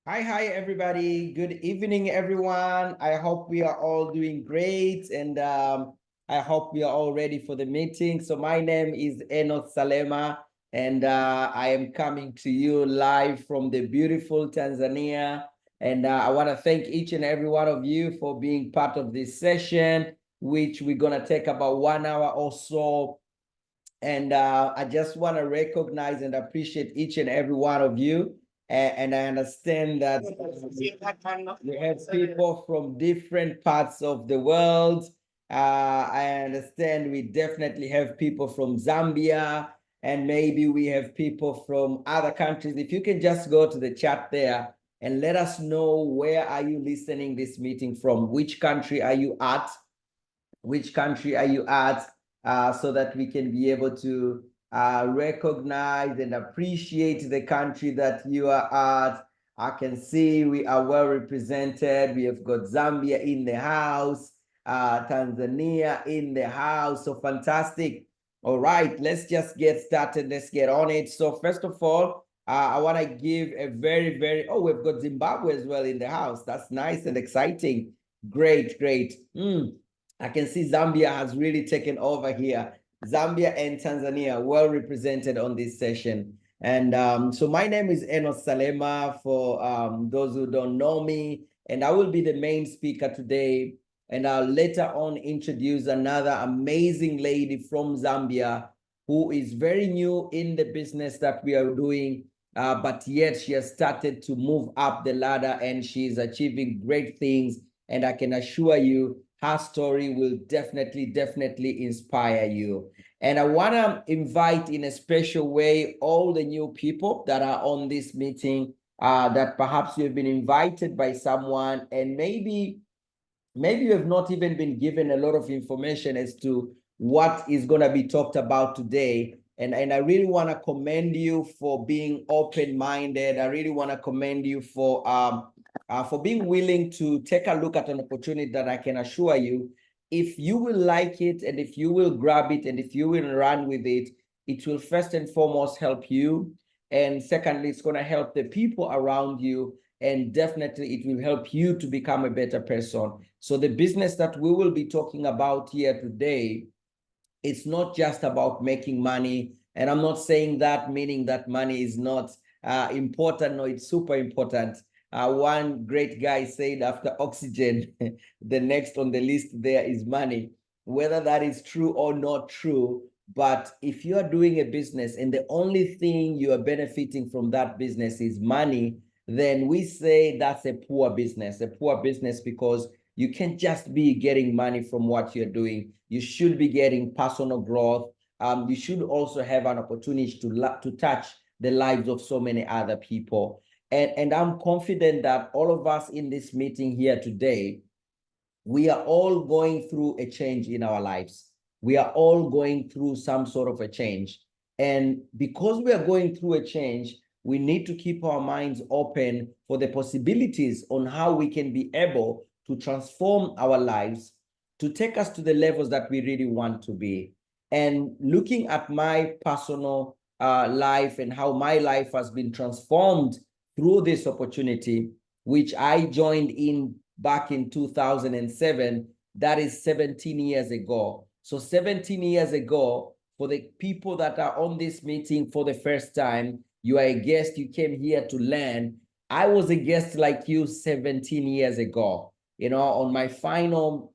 Hi, everybody. Good evening, everyone. I hope we are all doing great, and I hope we are all ready for the meeting. So my name is Enos Salema, and I am coming to you live from the beautiful Tanzania. And I want to thank each and every one of you for being part of this session, which we're going to take about 1 hour or so. And I just want to recognize and appreciate each and every one of you. And I understand that we have people from different parts of the world. I understand we definitely have people from Zambia, and maybe we have people from other countries. If you can just go to the chat there and let us know, where are you listening this meeting from? Which country are you at? Which country are you at, so that we can be able to recognize and appreciate the country that you are at. I can see we are well represented. We have got Zambia in the house, Tanzania in the house. So fantastic. All right, let's just get started. Let's get on it. So first of all, I want to give a oh, we've got Zimbabwe as well in the house. That's nice and exciting. Great, great. I can see Zambia has really taken over here. Zambia and Tanzania well represented on this session. And so my name is Enos Salema, for those who don't know me, and I will be the main speaker today. And I'll later on introduce another amazing lady from Zambia who is very new in the business that we are doing, but yet she has started to move up the ladder and she is achieving great things. And I can assure you, her story will definitely inspire you. And I want to invite in a special way all the new people that are on this meeting, that perhaps you've been invited by someone, and maybe you have not even been given a lot of information as to what is going to be talked about today. And I really want to commend you for being open-minded. I really want to commend you for being willing to take a look at an opportunity that I can assure you, if you will like it, and if you will grab it, and if you will run with it, it will first and foremost help you. And secondly, it's going to help the people around you. And definitely it will help you to become a better person. So the business that we will be talking about here today, it's not just about making money. And I'm not saying that meaning that money is not important. No, it's super important. One great guy said, after oxygen, the next on the list there is money. Whether that is true or not true, but if you are doing a business and the only thing you are benefiting from that business is money, then we say that's a poor business. A poor business, because you can't just be getting money from what you're doing. You should be getting personal growth. You should also have an opportunity to touch the lives of so many other people. And I'm confident that all of us in this meeting here today, we are all going through a change in our lives. We are all going through some sort of a change. And because we are going through a change, we need to keep our minds open for the possibilities on how we can be able to transform our lives to take us to the levels that we really want to be. And looking at my personal life and how my life has been transformed through this opportunity, which I joined in back in 2007, that is 17 years ago. So 17 years ago, for the people that are on this meeting for the first time, you are a guest, you came here to learn. I was a guest like you 17 years ago, on my final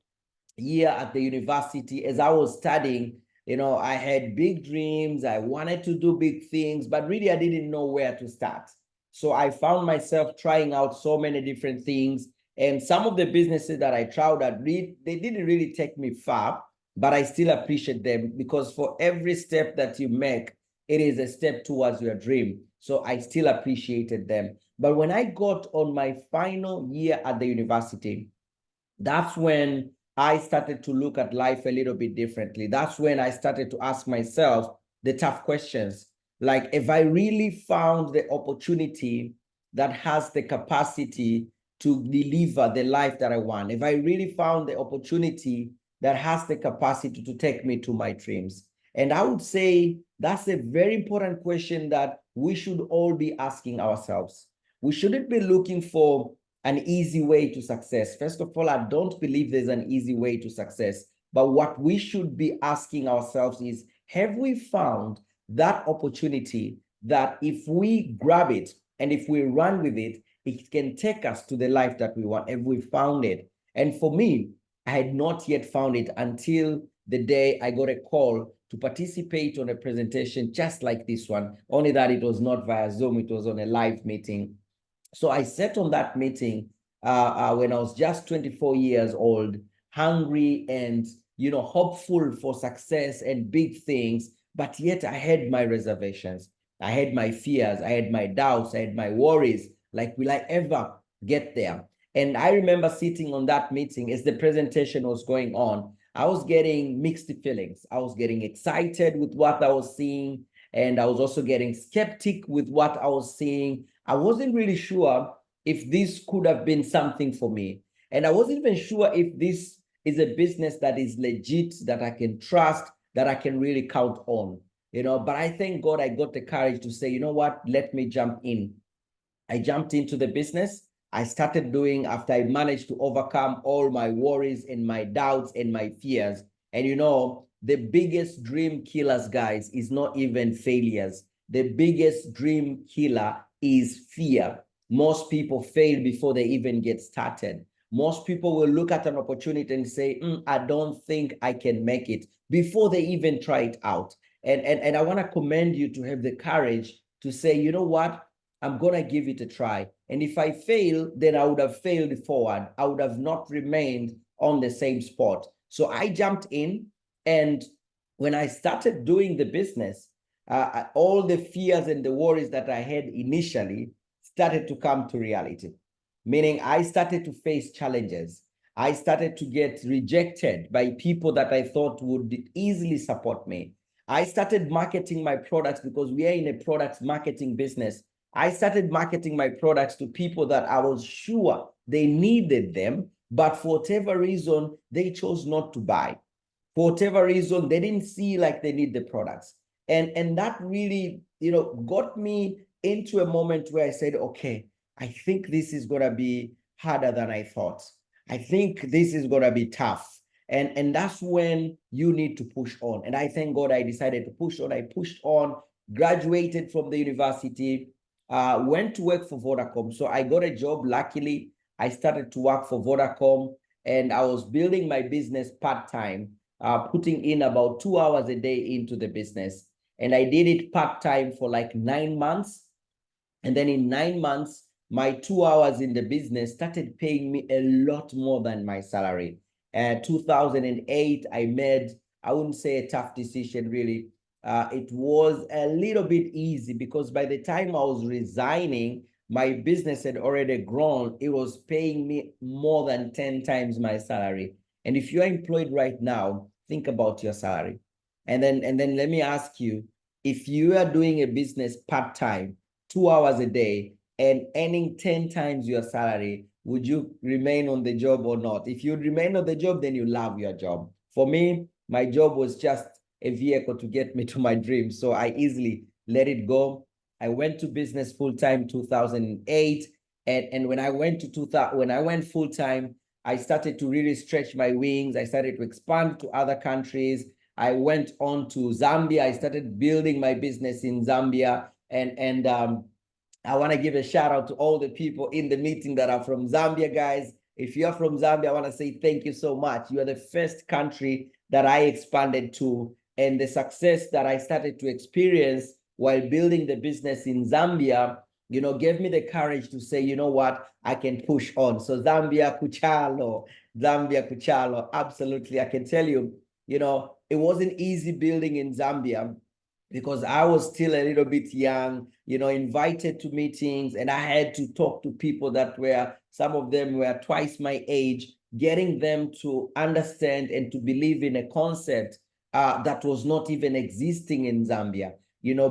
year at the university. As I was studying, I had big dreams. I wanted to do big things, but really I didn't know where to start. So I found myself trying out so many different things. And some of the businesses that I tried out, they didn't really take me far, but I still appreciate them, because for every step that you make, it is a step towards your dream. So I still appreciated them. But when I got on my final year at the university, that's when I started to look at life a little bit differently. That's when I started to ask myself the tough questions. Like, if I really found the opportunity that has the capacity to deliver the life that I want, if I really found the opportunity that has the capacity to take me to my dreams. And I would say that's a very important question that we should all be asking ourselves. we shouldn't be looking for an easy way to success. First of all, I don't believe there's an easy way to success. But what we should be asking ourselves is, have we found that opportunity that if we grab it and if we run with it, it can take us to the life that we want? Have we found it? And for me, I had not yet found it until the day I got a call to participate on a presentation just like this one, only that it was not via Zoom, it was on a live meeting. So I sat on that meeting when I was just 24 years old, hungry and, hopeful for success and big things, but yet I had my reservations. I had my fears, I had my doubts, I had my worries, like, will I ever get there? And I remember sitting on that meeting as the presentation was going on. I was getting mixed feelings. I was getting excited with what I was seeing, and I was also getting skeptic with what I was seeing. I wasn't really sure if this could have been something for me. And I wasn't even sure if this is a business that is legit, that I can trust, that I can really count on. But I thank God I got the courage to say, you know what, let me jump in. I jumped into the business. I started doing, after I managed to overcome all my worries and my doubts and my fears. And the biggest dream killers, guys, is not even failures. The biggest dream killer is fear. Most people fail before they even get started. Most people will look at an opportunity and say, I don't think I can make it, before they even try it out. And I want to commend you to have the courage to say, you know what, I'm going to give it a try. And if I fail, then I would have failed forward. I would have not remained on the same spot. So I jumped in, and when I started doing the business, all the fears and the worries that I had initially started to come to reality. Meaning I started to face challenges. I started to get rejected by people that I thought would easily support me. I started marketing my products, because we are in a product marketing business. I started marketing my products to people that I was sure they needed them, but for whatever reason, they chose not to buy. For whatever reason, they didn't see like they need the products. And that really, got me into a moment where I said, okay, I think this is going to be harder than I thought. I think this is going to be tough. And that's when you need to push on. And I thank God I decided to push on. I pushed on, graduated from the university, went to work for Vodacom. So I got a job. Luckily, I started to work for Vodacom, and I was building my business part-time, putting in about 2 hours a day into the business. And I did it part-time for like 9 months. And then in 9 months, my 2 hours in the business started paying me a lot more than my salary. 2008, I made, I wouldn't say a tough decision, really. It was a little bit easy, because by the time I was resigning, my business had already grown. It was paying me more than 10 times my salary. And if you're employed right now, think about your salary. And then let me ask you, if you are doing a business part-time, 2 hours a day, and earning 10 times your salary, would you remain on the job or not? If you remain on the job, then you love your job. For me, my job was just a vehicle to get me to my dream. So I easily let it go. I went to business full-time 2008. And when I went full-time, I started to really stretch my wings. I started to expand to other countries. I went on to Zambia. I started building my business in Zambia. And I want to give a shout out to all the people in the meeting that are from Zambia, guys. If you're from Zambia, I want to say thank you so much. You are the first country that I expanded to, and the success that I started to experience while building the business in Zambia, gave me the courage to say, you know what, I can push on. So Zambia Kuchalo, absolutely. I can tell you, it wasn't easy building in Zambia, because I was still a little bit young, invited to meetings, and I had to talk to people that some of them were twice my age, getting them to understand and to believe in a concept that was not even existing in Zambia.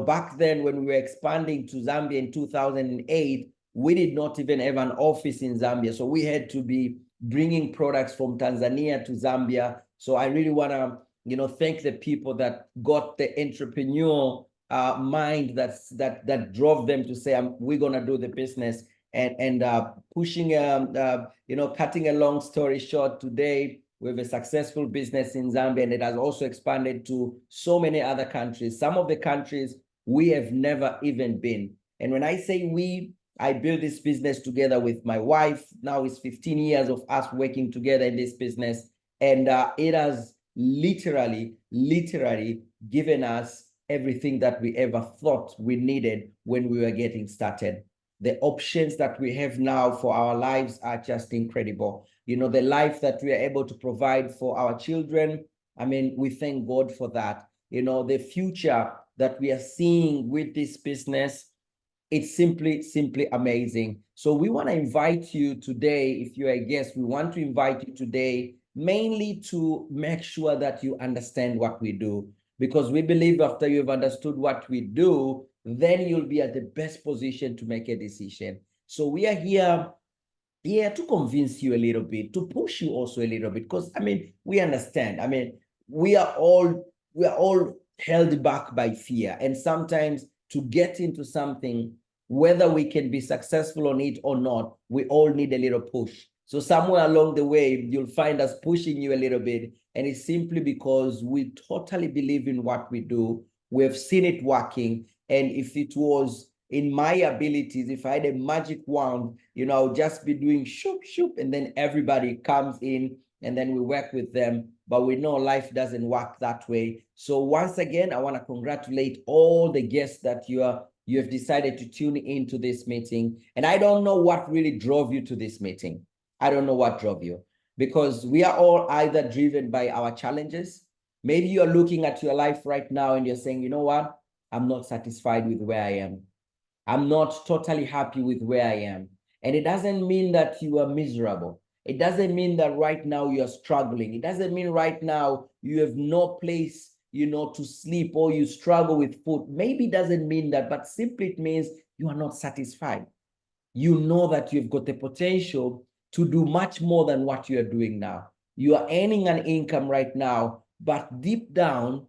Back then when we were expanding to Zambia in 2008, we did not even have an office in Zambia. So we had to be bringing products from Tanzania to Zambia. So I really want to thank the people that got the entrepreneurial mind that drove them to say, we're going to do the business. and pushing, cutting a long story short, today we have a successful business in Zambia, and it has also expanded to so many other countries, some of the countries we have never even been. And when I say we, I built this business together with my wife. Now it's 15 years of us working together in this business. And it has literally given us everything that we ever thought we needed when we were getting started. The options that we have now for our lives are just incredible. The life that we are able to provide for our children, I mean, we thank God for that. The future that we are seeing with this business, it's simply amazing. So we want to invite you today, if you're a guest, we want to invite you today mainly to make sure that you understand what we do, because we believe after you've understood what we do, then you'll be at the best position to make a decision. So we are here to convince you a little bit, to push you also a little bit, because I mean, we understand. I mean, we are all held back by fear, and sometimes to get into something, whether we can be successful on it or not, we all need a little push. So somewhere along the way, you'll find us pushing you a little bit, and it's simply because we totally believe in what we do. We've seen it working, and if it was in my abilities, if I had a magic wand, I'll just be doing shoop, shoop, and then everybody comes in and then we work with them. But we know life doesn't work that way. So once again, I want to congratulate all the guests that you have decided to tune into this meeting. And I don't know what really drove you to this meeting. I don't know what drove you, because we are all either driven by our challenges. Maybe you're looking at your life right now and you're saying, you know what? I'm not satisfied with where I am. I'm not totally happy with where I am. And it doesn't mean that you are miserable. It doesn't mean that right now you're struggling. It doesn't mean right now you have no place, to sleep, or you struggle with food. Maybe it doesn't mean that, but simply it means you are not satisfied. You know that you've got the potential to do much more than what you are doing now. You are earning an income right now, but deep down,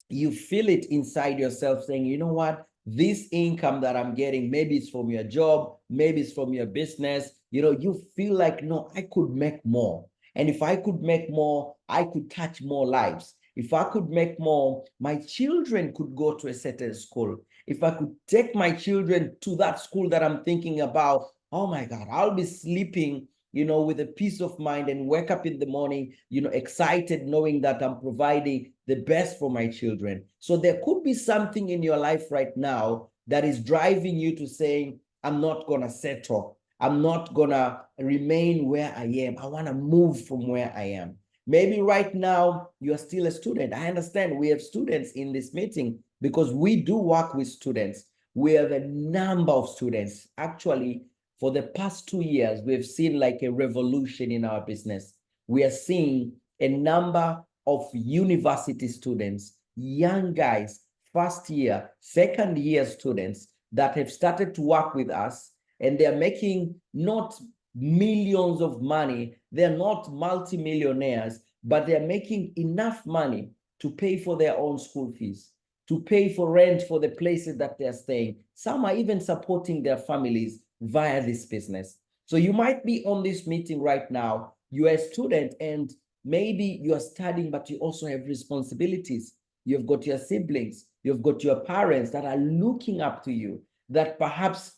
you feel it inside yourself saying, you know what? This income that I'm getting, maybe it's from your job, maybe it's from your business, you feel like, no, I could make more. And if I could make more, I could touch more lives. If I could make more, my children could go to a certain school. If I could take my children to that school that I'm thinking about, oh my God, I'll be sleeping, with a peace of mind, and wake up in the morning, excited, knowing that I'm providing the best for my children. So there could be something in your life right now that is driving you to saying, I'm not going to settle. I'm not going to remain where I am. I want to move from where I am. Maybe right now you're still a student. I understand we have students in this meeting because we do work with students. We have a number of students. Actually, for the past 2 years, we've seen like a revolution in our business. We are seeing a number of university students, young guys, first year, second year students that have started to work with us, and they're making not millions of money. They're not multimillionaires, but they're making enough money to pay for their own school fees, to pay for rent for the places that they're staying. Some are even supporting their families via this business. So you might be on this meeting right now. You're a student and maybe you're studying, but you also have responsibilities. You've got your siblings, you've got your parents that are looking up to you, that perhaps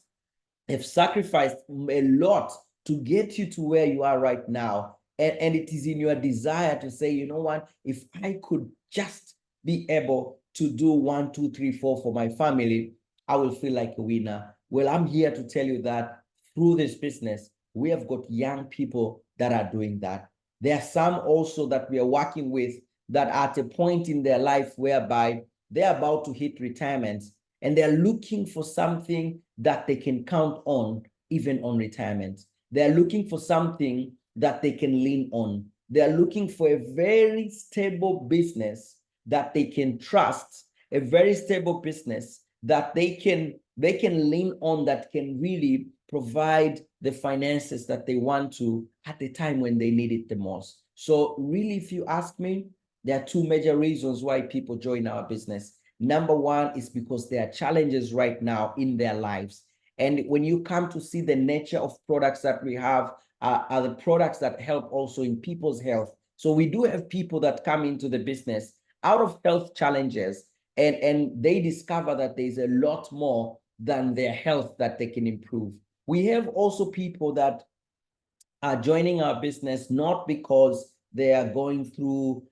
have sacrificed a lot to get you to where you are right now. And it is in your desire to say, you know what, if I could just be able to do 1, 2, 3, 4 for my family, I will feel like a winner. Well, I'm here to tell you that through this business, we have got young people that are doing that. There are some also that we are working with that are at a point in their life whereby they're about to hit retirement, and they're looking for something that they can count on, even on retirement. They're looking for something that they can lean on. They're looking for a very stable business that they can trust, a very stable business that they can lean on, that can really provide the finances that they want to at the time when they need it the most. So really, if you ask me, there are two major reasons why people join our business. Number one is because there are challenges right now in their lives. And when you come to see the nature of products that we have, are the products that help also in people's health. So we do have people that come into the business out of health challenges, and they discover that there's a lot more than their health that they can improve. We have also people that are joining our business not because they are going through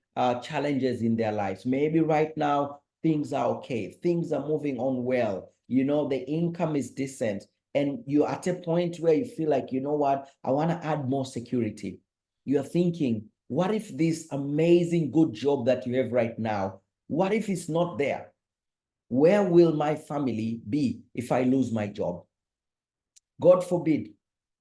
challenges in their lives. Maybe right now things are okay, things are moving on well, the income is decent, and you're at a point where you feel like, you know what, I want to add more security. You're thinking, what if this amazing good job that you have right now, what if it's not there? Where will my family be if I lose my job? God forbid.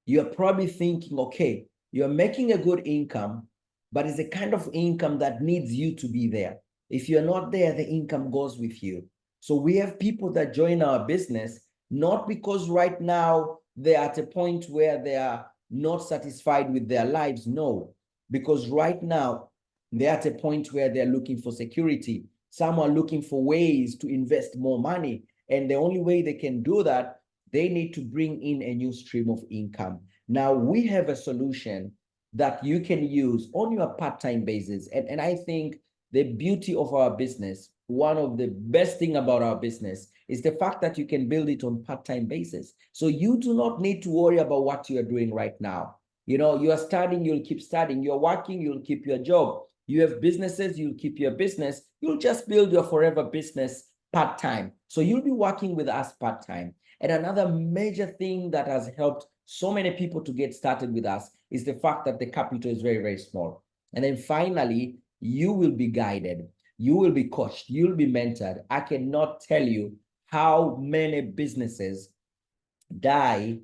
You're probably thinking, okay, you're making a good income, but it's a kind of income that needs you to be there. If you're not there, the income goes with you. So we have people that join our business, not because right now they're at a point where they are not satisfied with their lives. No, because right now they're at a point where they're looking for security. Some are looking for ways to invest more money. And the only way they can do that, they need to bring in a new stream of income. Now we have a solution that you can use on your part-time basis. And I think the beauty of our business, one of the best thing about our business is the fact that you can build it on part-time basis. So you do not need to worry about what you are doing right now. You are studying, you'll keep studying. You're working, you'll keep your job. You have businesses, you'll keep your business. You'll just build your forever business part-time. So you'll be working with us part-time. And another major thing that has helped so many people to get started with us is the fact that the capital is very, very small. And then finally, you will be guided. You will be coached. You'll be mentored. I cannot tell you how many businesses die,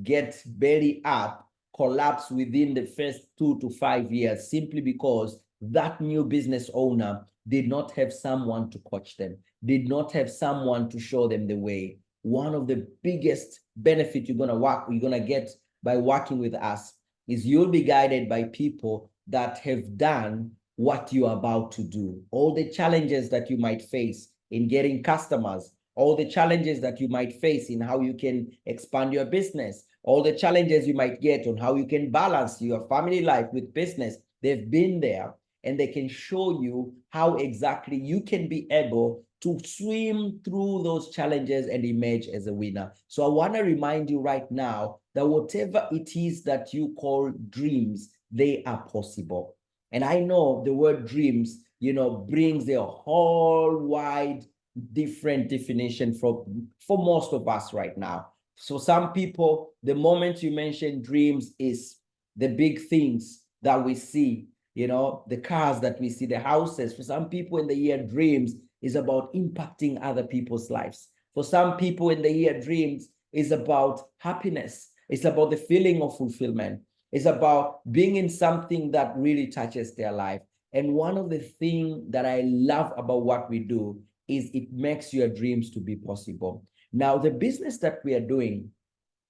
get belly up, collapse within the first 2 to 5 years simply because that new business owner did not have someone to coach them, did not have someone to show them the way. One of the biggest benefits you're gonna get by working with us is you'll be guided by people that have done what you're about to do. All the challenges that you might face in getting customers, all the challenges that you might face in how you can expand your business, all the challenges you might get on how you can balance your family life with business. They've been there, and they can show you how exactly you can be able to swim through those challenges and emerge as a winner. So I want to remind you right now that whatever it is that you call dreams, they are possible. And I know the word dreams, brings a whole wide different definition for most of us right now. So some people, the moment you mention dreams is the big things that we see, the cars that we see, the houses. For some people in the year, dreams is about impacting other people's lives. For some people in the year, dreams is about happiness. It's about the feeling of fulfillment. It's about being in something that really touches their life. And one of the things that I love about what we do is it makes your dreams to be possible. Now, the business that we are doing,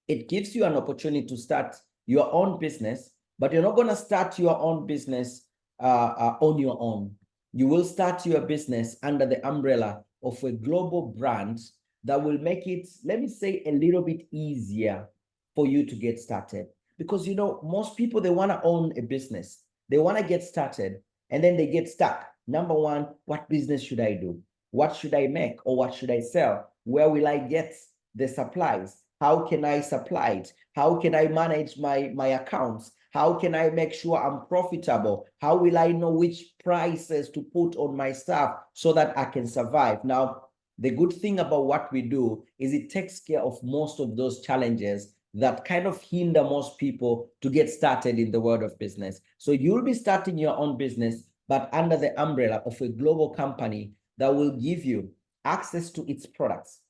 it gives you an opportunity to start your own business, but you're not going to start your own business on your own. You will start your business under the umbrella of a global brand that will make it, let me say, a little bit easier for you to get started. Because, most people, they want to own a business. They want to get started, and then they get stuck. Number one, what business should I do? What should I make, or what should I sell? Where will I get the supplies? How can I supply it? How can I manage my accounts? How can I make sure I'm profitable? How will I know which prices to put on my stuff so that I can survive? Now, the good thing about what we do is it takes care of most of those challenges that kind of hinder most people to get started in the world of business. So you'll be starting your own business, but under the umbrella of a global company that will give you access to its products,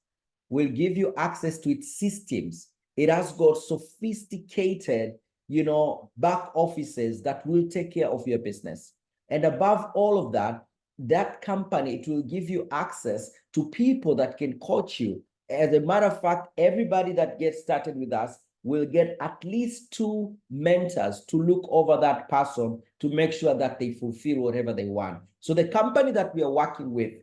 will give you access to its systems. It has got sophisticated, back offices that will take care of your business. And above all of that, that company, it will give you access to people that can coach you. As a matter of fact, everybody that gets started with us will get at least 2 mentors to look over that person to make sure that they fulfill whatever they want. So the company that we are working with,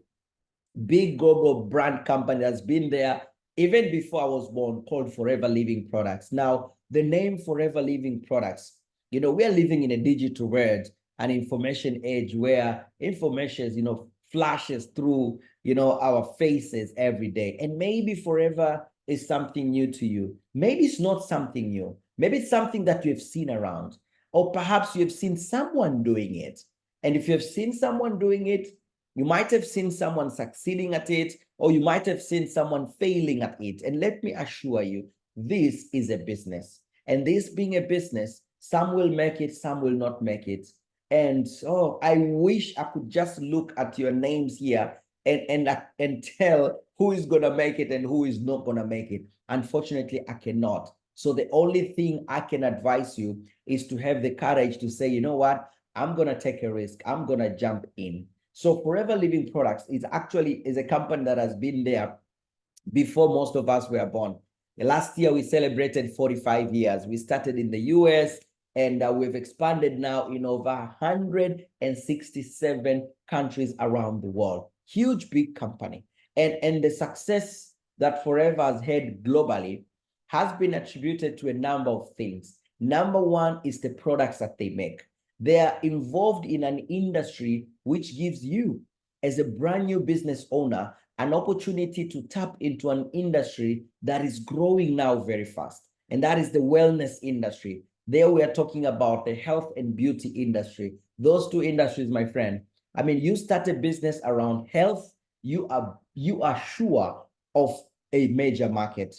big global brand company that's been there even before I was born, called Forever Living Products. Now, the name Forever Living Products, we are living in a digital world, an information age where information, flashes through, our faces every day. And maybe forever is something new to you. Maybe it's not something new. Maybe it's something that you've seen around, or perhaps you've seen someone doing it. And if you've seen someone doing it, you might have seen someone succeeding at it, or you might have seen someone failing at it. And let me assure you, this is a business. And this being a business, some will make it, some will not make it. And I wish I could just look at your names here and tell who is going to make it and who is not going to make it. Unfortunately, I cannot. So the only thing I can advise you is to have the courage to say, you know what, I'm going to take a risk. I'm going to jump in. So Forever Living Products is a company that has been there before most of us were born. Last year, we celebrated 45 years. We started in the US, and we've expanded now in over 167 countries around the world. Huge, big company. And the success that Forever has had globally has been attributed to a number of things. Number one is the products that they make. They are involved in an industry which gives you, as a brand new business owner, an opportunity to tap into an industry that is growing now very fast. And that is the wellness industry. There we are talking about the health and beauty industry. Those two industries, my friend. I mean, you start a business around health, you are sure of a major market.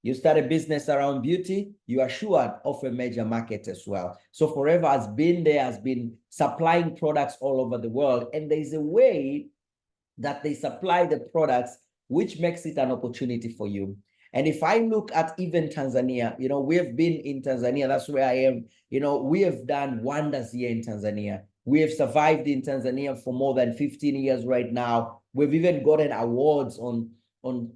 You start a business around beauty, you are sure of a major market as well. So Forever has been supplying products all over the world. And there's a way that they supply the products, which makes it an opportunity for you. And if I look at even Tanzania, we have been in Tanzania, that's where I am. We have done wonders here in Tanzania. We have survived in Tanzania for more than 15 years right now. We've even gotten awards on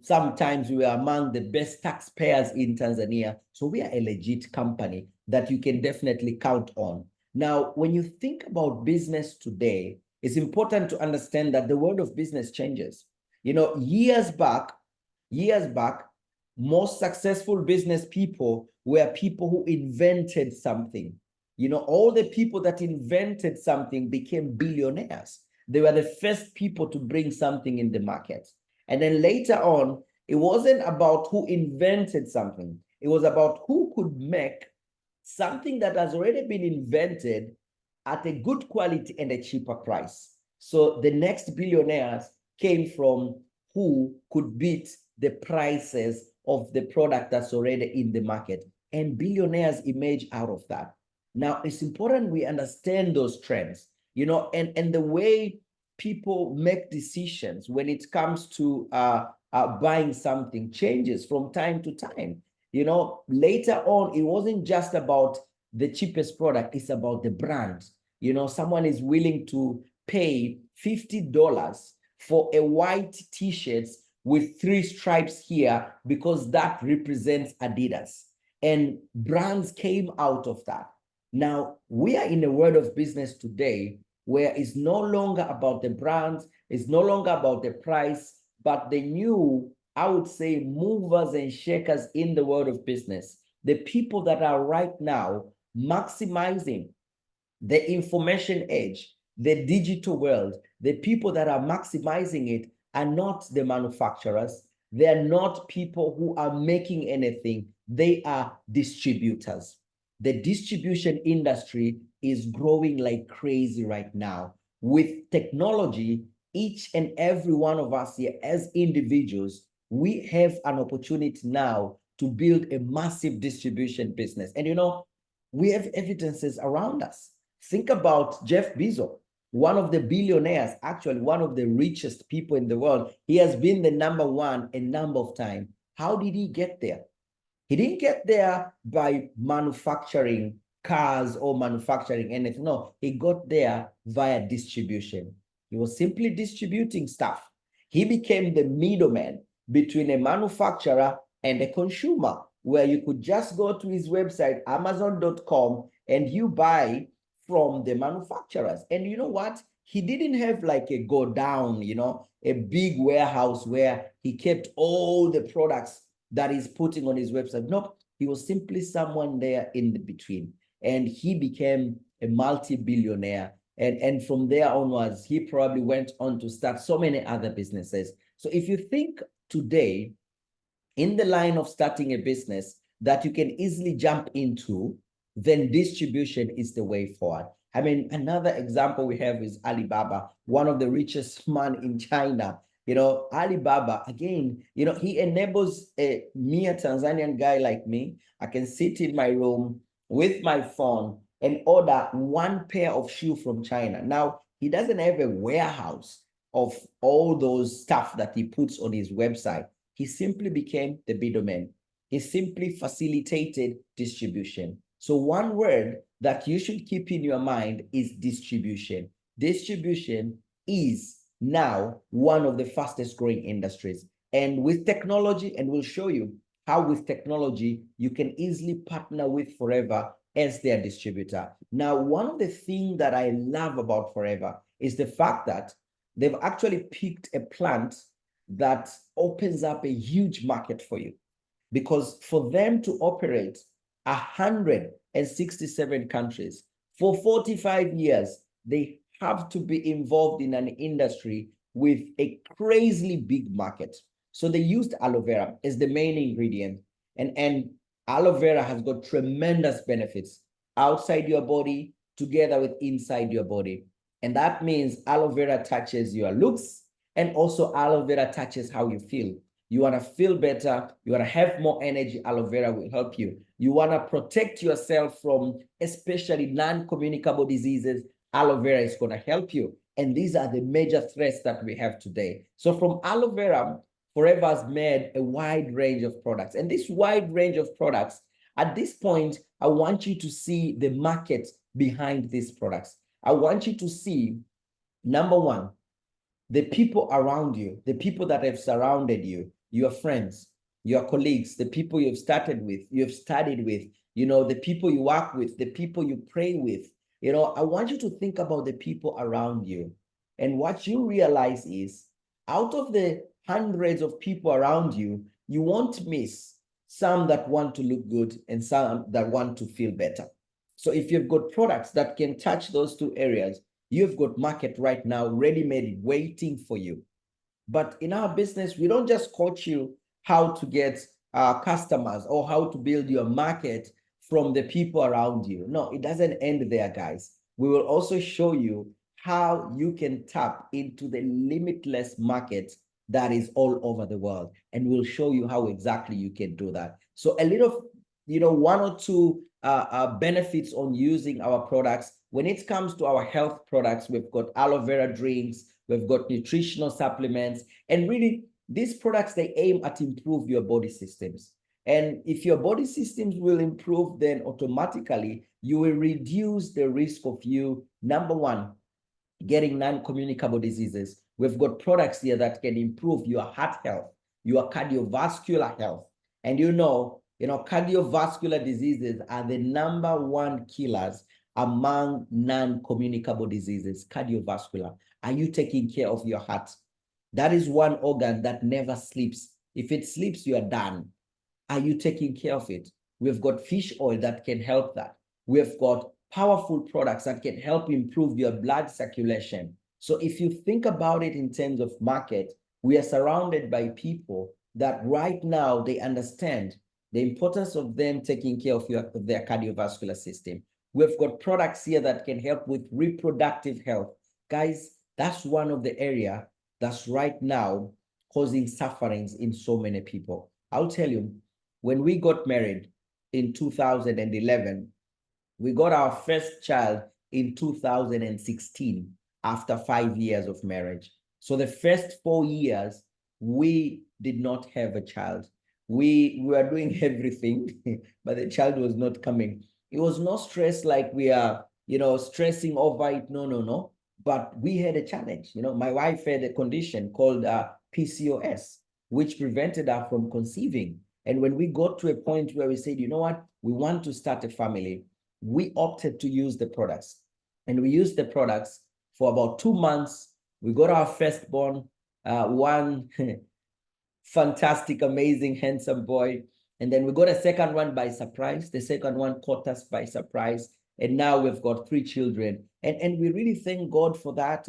sometimes we are among the best taxpayers in Tanzania. So we are a legit company that you can definitely count on. Now, when you think about business today, it's important to understand that the world of business changes. Years back, most successful business people were people who invented something. All the people that invented something became billionaires. They were the first people to bring something in the market. And then later on, it wasn't about who invented something. It was about who could make something that has already been invented at a good quality and a cheaper price. So the next billionaires came from who could beat the prices of the product that's already in the market. And billionaires emerge out of that. Now, it's important we understand those trends, and the way people make decisions when it comes to buying something changes from time to time. Later on, it wasn't just about the cheapest product, it's about the brand. Someone is willing to pay $50 for a white t-shirt with 3 stripes here because that represents Adidas. And brands came out of that. Now, we are in a world of business today where it's no longer about the brands, it's no longer about the price, but the new, I would say, movers and shakers in the world of business, the people that are right now maximizing the information age, the digital world, the people that are maximizing it are not the manufacturers. They're not people who are making anything. They are distributors. The distribution industry is growing like crazy right now. With technology, each and every one of us here as individuals, we have an opportunity now to build a massive distribution business. And we have evidences around us. Think about Jeff Bezos, one of the billionaires, actually one of the richest people in the world. He has been the number one a number of times. How did he get there? He didn't get there by manufacturing cars or manufacturing anything. No, he got there via distribution. He was simply distributing stuff. He became the middleman between a manufacturer and a consumer, where you could just go to his website, Amazon.com, and you buy from the manufacturers. And you know what? he didn't have like a go down, a big warehouse where he kept all the products that he's putting on his website. No, he was simply someone there in the between. And he became a multi-billionaire. And from there onwards, he probably went on to start so many other businesses. So if you think today, in the line of starting a business that you can easily jump into, then distribution is the way forward. I mean, another example we have is Alibaba, one of the richest man in China. Alibaba, again, he enables a mere Tanzanian guy like me. I can sit in my room with my phone and order one pair of shoe from China. Now, he doesn't have a warehouse of all those stuff that he puts on his website. He simply became the middleman. He simply facilitated distribution. So one word that you should keep in your mind is distribution. Distribution is now one of the fastest growing industries. And with technology, and we'll show you how with technology, you can easily partner with Forever as their distributor. Now, one of the things that I love about Forever is the fact that they've actually picked a plant that opens up a huge market for you. Because for them to operate 167 countries for 45 years, they have to be involved in an industry with a crazily big market. So they used aloe vera as the main ingredient. And aloe vera has got tremendous benefits outside your body together with inside your body. And that means aloe vera touches your looks, and also aloe vera touches how you feel. You want to feel better. You want to have more energy. Aloe vera will help you. You want to protect yourself from especially non-communicable diseases. Aloe vera is going to help you. And these are the major threats that we have today. So from aloe vera, Forever has made a wide range of products. And this wide range of products, at this point, I want you to see the market behind these products. I want you to see, number one, the people around you, the people that have surrounded you, your friends, your colleagues, the people you've started with, you've studied with, the people you work with, the people you pray with. I want you to think about the people around you. And what you realize is, out of the hundreds of people around you, you won't miss some that want to look good and some that want to feel better. So if you've got products that can touch those two areas, you've got market right now ready-made waiting for you. But in our business, we don't just coach you how to get customers or how to build your market from the people around you. No, it doesn't end there, guys. We will also show you how you can tap into the limitless market that is all over the world. And we'll show you how exactly you can do that. So a little, one or two benefits on using our products. When it comes to our health products, we've got aloe vera drinks, we've got nutritional supplements, and really these products, they aim at improve your body systems. And if your body systems will improve, then automatically you will reduce the risk of you, number one, getting non-communicable diseases. We've got products here that can improve your heart health, your cardiovascular health. And cardiovascular diseases are the number one killers among non-communicable diseases. Cardiovascular. Are you taking care of your heart? That is one organ that never sleeps. If it sleeps, you are done. Are you taking care of it? We've got fish oil that can help that. We've got powerful products that can help improve your blood circulation. So if you think about it in terms of market, we are surrounded by people that right now they understand the importance of them taking care of their cardiovascular system. We've got products here that can help with reproductive health. Guys, that's one of the area that's right now causing sufferings in so many people. I'll tell you, when we got married in 2011, we got our first child in 2016 after 5 years of marriage. So the first 4 years, we did not have a child. We were doing everything, but the child was not coming. It was no stress like we are, stressing over it. No. But we had a challenge. My wife had a condition called PCOS, which prevented her from conceiving. And when we got to a point where we said, you know what, we want to start a family, we opted to use the products. And we used the products for about 2 months. We got our firstborn, one fantastic, amazing, handsome boy. And then we got a second one by surprise. The second one caught us by surprise. And now we've got 3 children. And we really thank God for that.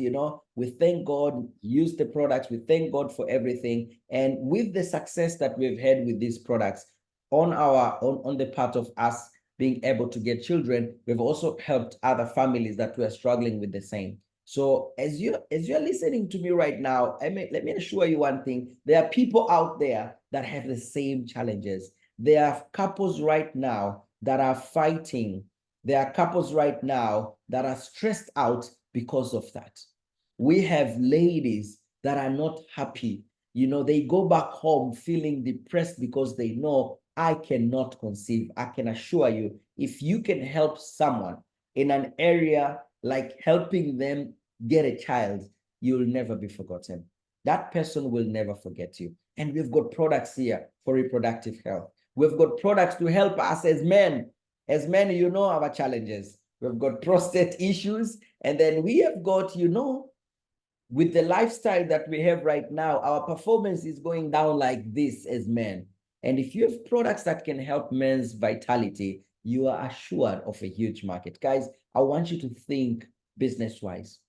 We thank God, use the products. We thank God for everything. And with the success that we've had with these products on the part of us being able to get children, we've also helped other families that were struggling with the same. So as you're listening to me right now, let me assure you one thing. There are people out there that have the same challenges. There are couples right now that are fighting. There are couples right now that are stressed out because of that. We have ladies that are not happy. They go back home feeling depressed because they know, I cannot conceive. I can assure you, if you can help someone in an area like helping them get a child, you'll never be forgotten. That person will never forget you. And we've got products here for reproductive health. We've got products to help us as men. As men, our challenges. We've got prostate issues. And then we have got, with the lifestyle that we have right now, our performance is going down like this as men. And if you have products that can help men's vitality, you are assured of a huge market. Guys, I want you to think business-wise.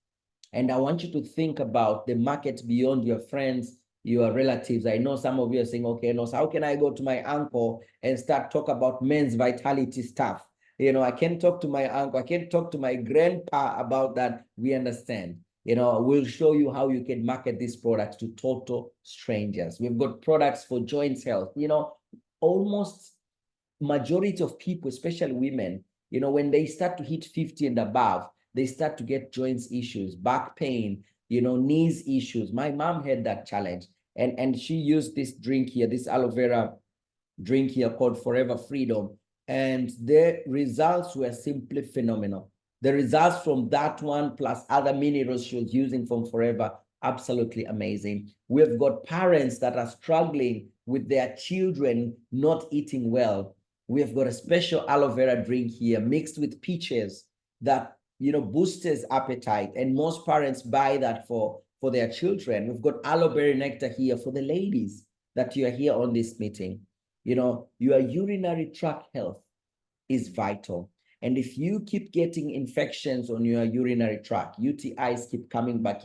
And I want you to think about the market beyond your friends, your relatives. I know some of you are saying, okay, no, so how can I go to my uncle and start talk about men's vitality stuff? I can't talk to my uncle. I can't talk to my grandpa about that. We understand. We'll show you how you can market these products to total strangers. We've got products for joints health. Almost majority of people, especially women, when they start to hit 50 and above, they start to get joints issues, back pain, knees issues. My mom had that challenge, and she used this drink here, this aloe vera drink here called Forever Freedom, and the results were simply phenomenal. The results from that one plus other minerals she was using from Forever, absolutely amazing. We've got parents that are struggling with their children not eating well. We've got a special aloe vera drink here mixed with peaches that boosts appetite, and most parents buy that for their children. We've got aloe berry nectar here for the ladies that you are here on this meeting. Your urinary tract health is vital. And if you keep getting infections on your urinary tract, UTIs keep coming back,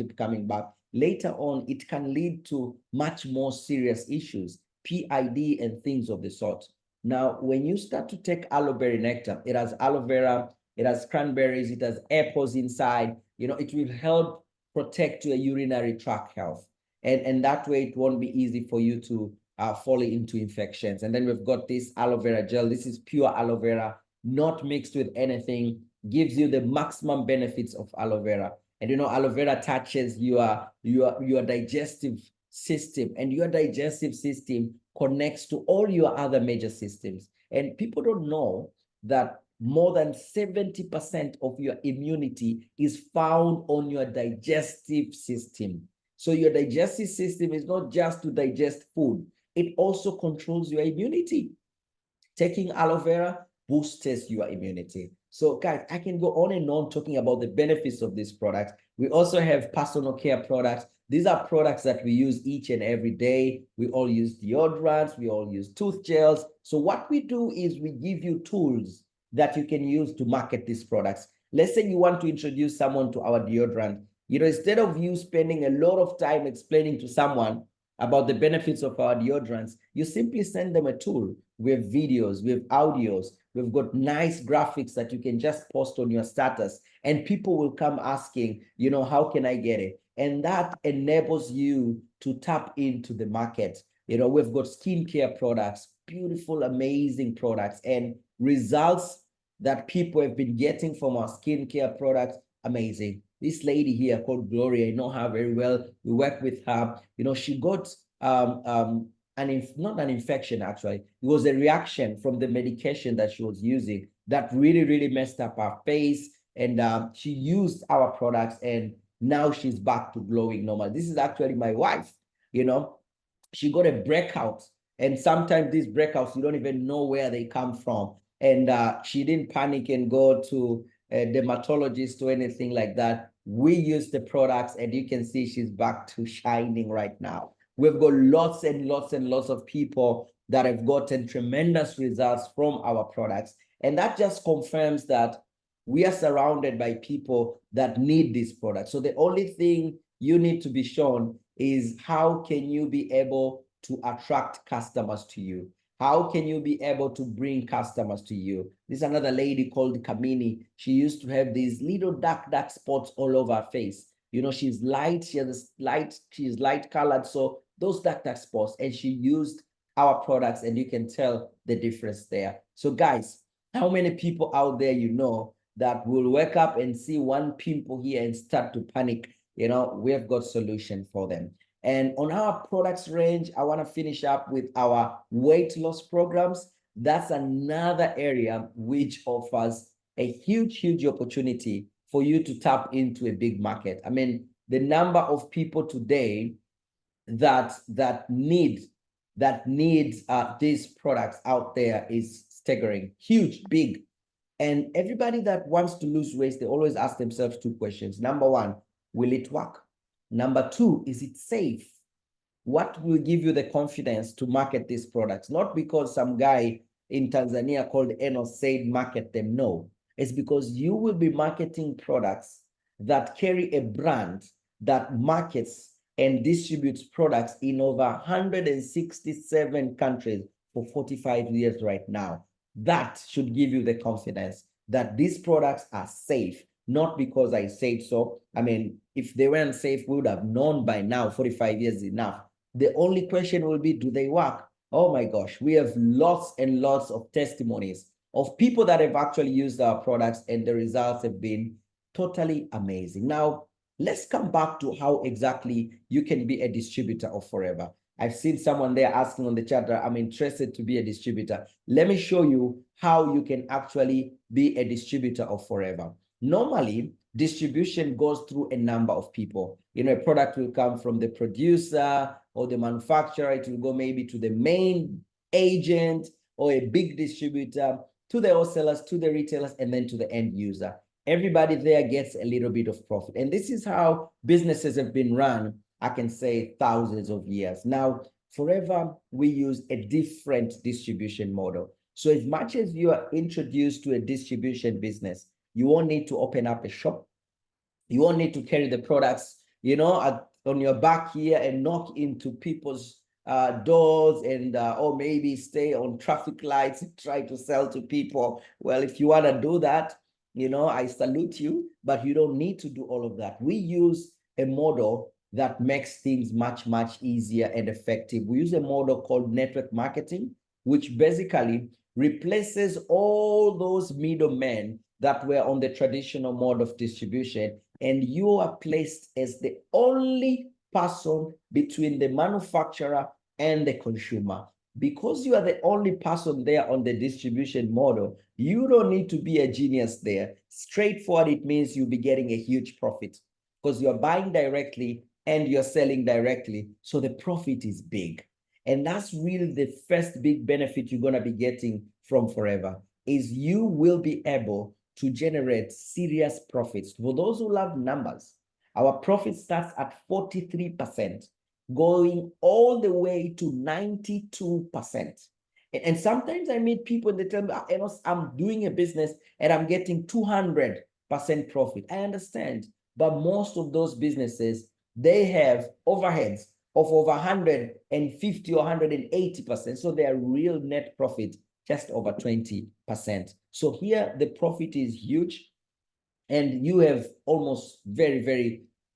later on, it can lead to much more serious issues, PID and things of the sort. Now, when you start to take aloe berry nectar, it has aloe vera, it has cranberries, it has apples inside, it will help protect your urinary tract health. And that way, it won't be easy for you to fall into infections. And then we've got this aloe vera gel. This is pure aloe vera, not mixed with anything, gives you the maximum benefits of aloe vera. And aloe vera touches your digestive system, and your digestive system connects to all your other major systems. And people don't know that more than 70% of your immunity is found on your digestive system. So your digestive system is not just to digest food, it also controls your immunity. Taking aloe vera boosts your immunity. So guys, I can go on and on talking about the benefits of these products. We also have personal care products. These are products that we use each and every day. We all use deodorants, we all use tooth gels. So what we do is we give you tools that you can use to market these products. Let's say you want to introduce someone to our deodorant. Instead of you spending a lot of time explaining to someone about the benefits of our deodorants, you simply send them a tool. We have videos, we have audios, we've got nice graphics that you can just post on your status, and people will come asking, how can I get it? And that enables you to tap into the market. We've got skincare products, beautiful, amazing products, and results that people have been getting from our skincare products, amazing. This lady here called Gloria, I know her very well. We work with her. She got not an infection, actually. It was a reaction from the medication that she was using that really, really messed up her face. And she used our products, and now she's back to glowing normal. This is actually my wife. She got a breakout, and sometimes these breakouts, you don't even know where they come from. And she didn't panic and go to a dermatologist or anything like that. we use the products, and you can see she's back to shining right now. We've got lots and lots and lots of people that have gotten tremendous results from our products. And that just confirms that we are surrounded by people that need these products. So the only thing you need to be shown is how can you be able to attract customers to you? How can you be able to bring customers to you? There's another lady called Kamini. She used to have these little dark spots all over her face. You know, she's light, she has she's light colored. So those dark spots, and she used our products, and you can tell the difference there. So guys, how many people out there you know that will wake up and see one pimple here and start to panic? You know, we have got solution for them. And on our products range, I want to finish up with our weight loss programs. That's another area which offers a huge opportunity for you to tap into a big market. I mean, the number of people today that need these products out there is staggering, huge, big. And everybody that wants to lose weight, they always ask themselves two questions. Number one, will it work? Number two, is it safe? What will give you the confidence to market these products? Not because some guy in Tanzania called Enos said market them. No, it's because you will be marketing products that carry a brand that markets and distributes products in over 167 countries for 45 years right now. That should give you the confidence that these products are safe, not because I said so. I mean, if they weren't safe, we would have known by now. 45 years is enough. The only question will be, do they work? Oh my gosh, we have lots and lots of testimonies of people that have actually used our products, and the results have been totally amazing. Now, let's come back to how exactly you can be a distributor of Forever. I've seen someone there asking on the chat that I'm interested to be a distributor. Let me show you how you can actually be a distributor of Forever. Normally, distribution goes through a number of people. You know, a product will come from the producer or the manufacturer. It will go maybe to the main agent or a big distributor, to the wholesalers, to the retailers, and then to the end user. Everybody there gets a little bit of profit. And this is how businesses have been run, I can say, thousands of years. Now, Forever, we use a different distribution model. So as much as you are introduced to a distribution business, you won't need to open up a shop. You won't need to carry the products, you know, on your back here and knock into people's doors and or maybe stay on traffic lights and try to sell to people. Well, if you want to do that, you know, I salute you, but you don't need to do all of that. We use a model that makes things much easier and effective. We use a model called network marketing, which basically replaces all those middlemen that were on the traditional mode of distribution, and you are placed as the only person between the manufacturer and the consumer. Because you are the only person there on the distribution model, you don't need to be a genius there. Straightforward, it means you'll be getting a huge profit because you're buying directly and you're selling directly. So the profit is big. And that's really the first big benefit you're going to be getting from Forever, is you will be able to generate serious profits. For those who love numbers, our profit starts at 43%, going all the way to 92%. And sometimes I meet people and they tell me, Enos, I'm doing a business and I'm getting 200% profit. I understand, but most of those businesses, they have overheads of over 150 or 180%. So their real net profit just over 20%. So here the profit is huge, and you have almost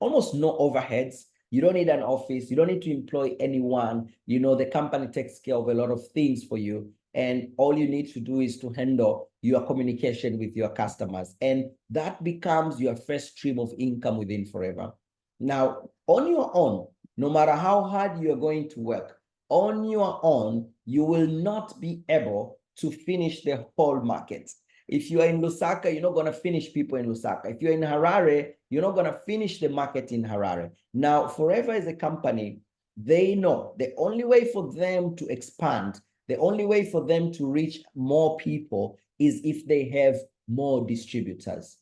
almost no overheads. You don't need an office. You don't need to employ anyone. You know, the company takes care of a lot of things for you. And all you need to do is to handle your communication with your customers. And that becomes your first stream of income within Forever. Now, on your own, no matter how hard you're going to work, on your own, you will not be able to finish the whole market. If you are in Lusaka, you're not going to finish people in Lusaka. If you're in Harare, you're not going to finish the market in Harare. Now, Forever as a company, they know the only way for them to expand, the only way for them to reach more people is if they have more distributors.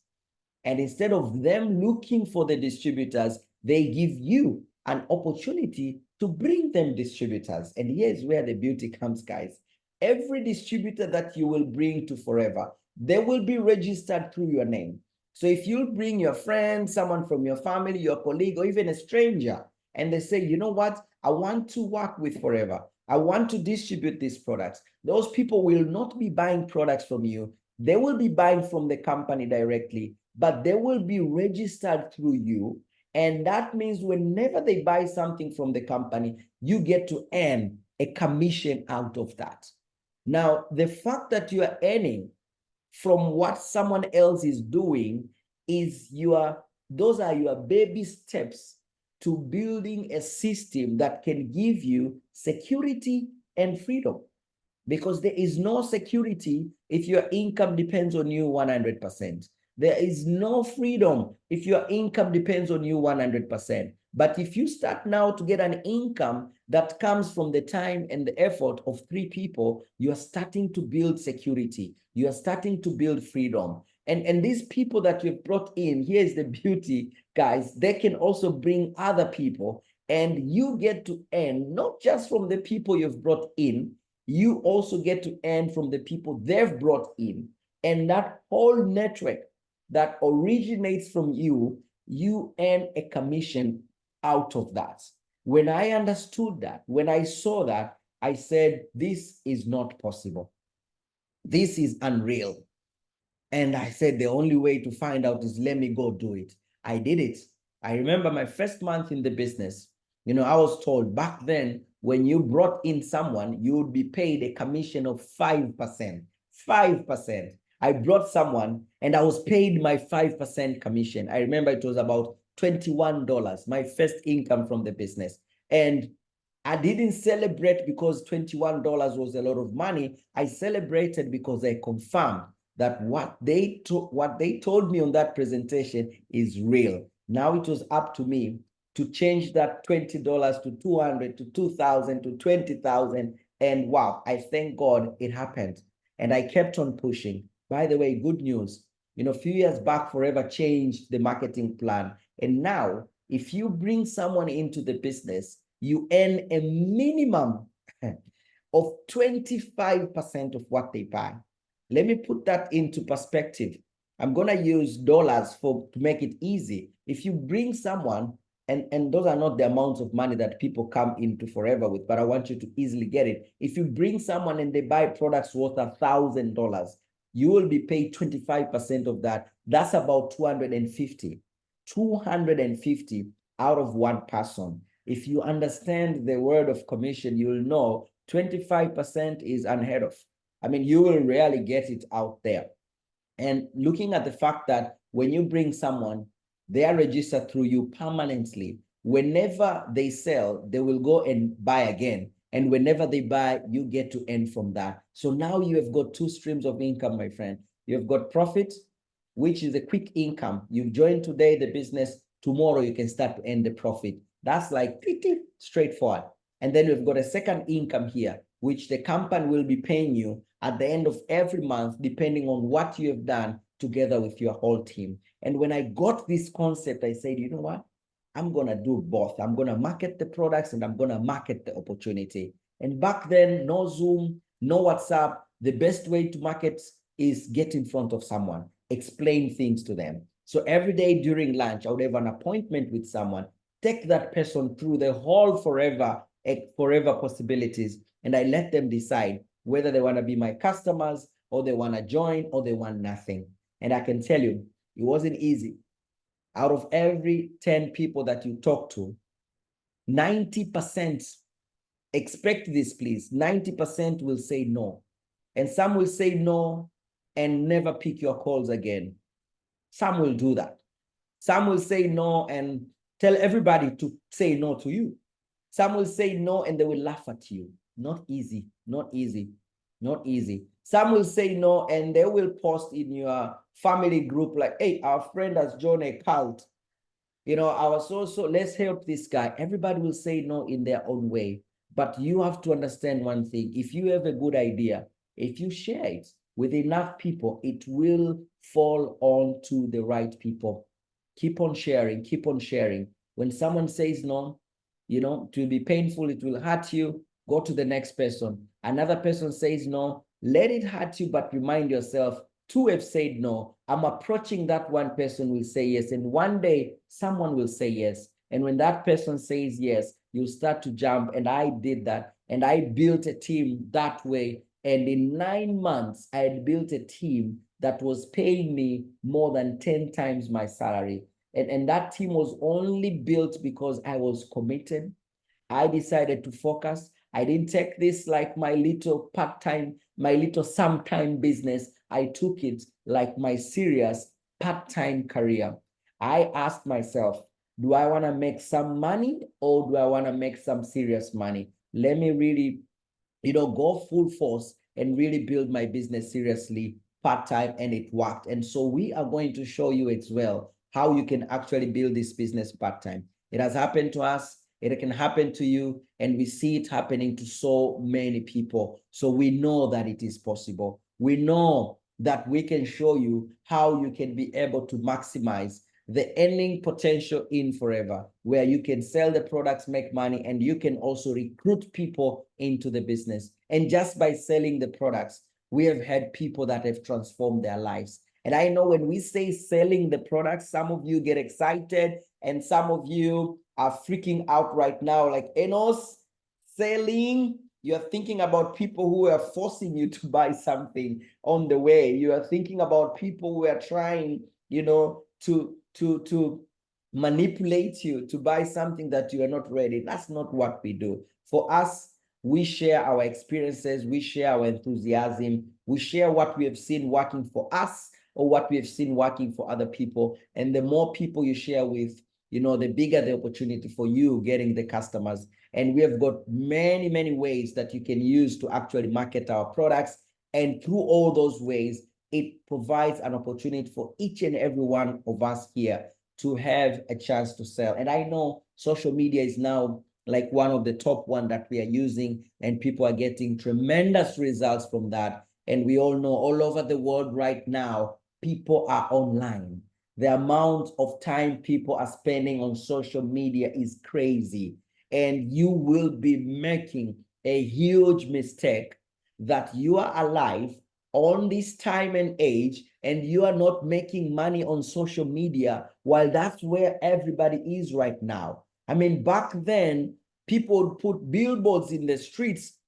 And instead of them looking for the distributors, they give you an opportunity to bring them distributors. And here's where the beauty comes, guys. Every distributor that you will bring to Forever, they will be registered through your name. So if you bring your friend, someone from your family, your colleague, or even a stranger, and they say, you know what, I want to work with Forever, I want to distribute these products, those people will not be buying products from you. They will be buying from the company directly, but they will be registered through you. And that means whenever they buy something from the company, you get to earn a commission out of that. Now, the fact that you are earning from what someone else is doing is those are your baby steps to building a system that can give you security and freedom. Because there is no security if your income depends on you 100%. There is no freedom if your income depends on you 100%. But if you start now to get an income that comes from the time and the effort of 3 people, you are starting to build security. You are starting to build freedom. And these people that you've brought in, here's the beauty, guys, they can also bring other people, and you get to earn not just from the people you've brought in, you also get to earn from the people they've brought in. And that whole network that originates from you, you earn a commission out of that. When I understood that, when I saw that, I said, this is not possible. This is unreal. And I said, the only way to find out is let me go do it. I did it. I remember my first month in the business, I was told back then, when you brought in someone, you would be paid a commission of 5%. 5%. I brought someone and I was paid my 5% commission. I remember it was about $21, my first income from the business. And I didn't celebrate because $21 was a lot of money. I celebrated because I confirmed that what they told me on that presentation is real. Now it was up to me to change that $20 to $200 to $2,000 to $20,000. And wow, I thank God it happened. And I kept on pushing. By the way, good news. A few years back, Forever changed the marketing plan. And now, if you bring someone into the business, you earn a minimum of 25% of what they buy. Let me put that into perspective. I'm going to use dollars to make it easy. If you bring someone, and those are not the amounts of money that people come into Forever with, but I want you to easily get it. If you bring someone and they buy products worth $1,000, you will be paid 25% of that. That's about 250 out of one person. If you understand the word of commission, you'll know 25% is unheard of. I mean, you will rarely get it out there. And looking at the fact that when you bring someone, they are registered through you permanently. Whenever they sell, they will go and buy again. And whenever they buy, you get to earn from that. So now you have got 2 streams of income, my friend. You've got profit, which is a quick income. You join today the business, tomorrow you can start to earn the profit. That's like pretty straightforward. And then we've got a second income here, which the company will be paying you at the end of every month, depending on what you have done together with your whole team. And when I got this concept, I said, you know what? I'm going to do both. I'm going to market the products and I'm going to market the opportunity. And back then, no Zoom, no WhatsApp. The best way to market is get in front of someone, explain things to them. So every day during lunch, I would have an appointment with someone, take that person through the whole Forever possibilities, and I let them decide whether they want to be my customers or they want to join or they want nothing. And I can tell you, it wasn't easy. Out of every 10 people that you talk to, 90%, expect this please, 90% will say no. And some will say no and never pick your calls again. Some will do that. Some will say no and tell everybody to say no to you. Some will say no and they will laugh at you. Not easy, not easy, not easy. Some will say no and they will post in your family group like, hey, our friend has joined a cult. Our so let's help this guy. Everybody will say no in their own way. But you have to understand one thing. If you have a good idea, if you share it, with enough people, it will fall on to the right people. Keep on sharing, keep on sharing. When someone says no, it will be painful, it will hurt you. Go to the next person. Another person says no, let it hurt you, but remind yourself, two have said no. I'm approaching that one person will say yes. And one day someone will say yes. And when that person says yes, you start to jump. And I did that. And I built a team that way. And in 9 months, I had built a team that was paying me more than 10 times my salary. And that team was only built because I was committed. I decided to focus. I didn't take this like my little part-time, my little sometime business. I took it like my serious part-time career. I asked myself, do I want to make some money or do I want to make some serious money? Let me really, go full force and really build my business seriously part-time, and it worked. And so we are going to show you as well how you can actually build this business part-time. It has happened to us. It can happen to you, and we see it happening to so many people. So we know that it is possible. We know that we can show you how you can be able to maximize the earning potential in forever, where you can sell the products, make money, and you can also recruit people into the business. And just by selling the products, we have had people that have transformed their lives. And I know when we say selling the products, some of you get excited and some of you are freaking out right now, like, Enos, selling. You're thinking about people who are forcing you to buy something on the way. You are thinking about people who are trying, to manipulate you to buy something that you are not ready. That's not what we do. For us, we share our experiences, we share our enthusiasm, we share what we have seen working for us or what we have seen working for other people. And the more people you share with, the bigger the opportunity for you getting the customers. And we have got many, many ways that you can use to actually market our products. And through all those ways, it provides an opportunity for each and every one of us here to have a chance to sell. And I know social media is now like one of the top one that we are using, and people are getting tremendous results from that. And we all know all over the world right now, people are online. The amount of time people are spending on social media is crazy. And you will be making a huge mistake that you are alive on this time and age, and you are not making money on social media, while that's where everybody is right now. I mean, back then, people would put billboards in the streets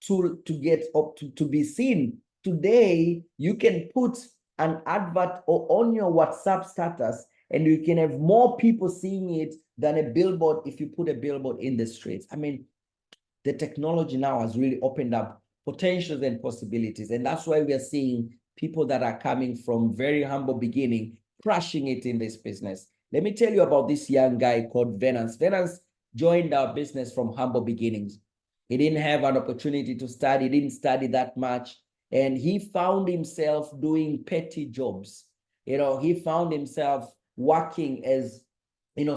to get up to be seen. Today, you can put an advert on your WhatsApp status, and you can have more people seeing it than a billboard if you put a billboard in the streets. I mean, the technology now has really opened up potentials and possibilities. And that's why we are seeing people that are coming from very humble beginning, crushing it in this business. Let me tell you about this young guy called Venance. Venance joined our business from humble beginnings. He didn't have an opportunity to study, he didn't study that much. And he found himself doing petty jobs. He found himself working as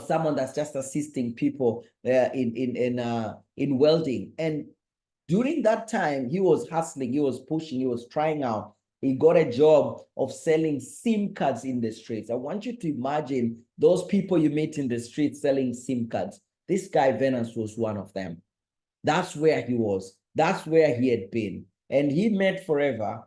someone that's just assisting people in welding. And during that time, he was hustling, he was pushing, he was trying out. He got a job of selling SIM cards in the streets. I want you to imagine those people you meet in the streets selling SIM cards. This guy, Venus, was one of them. That's where he was. That's where he had been. And he met Forever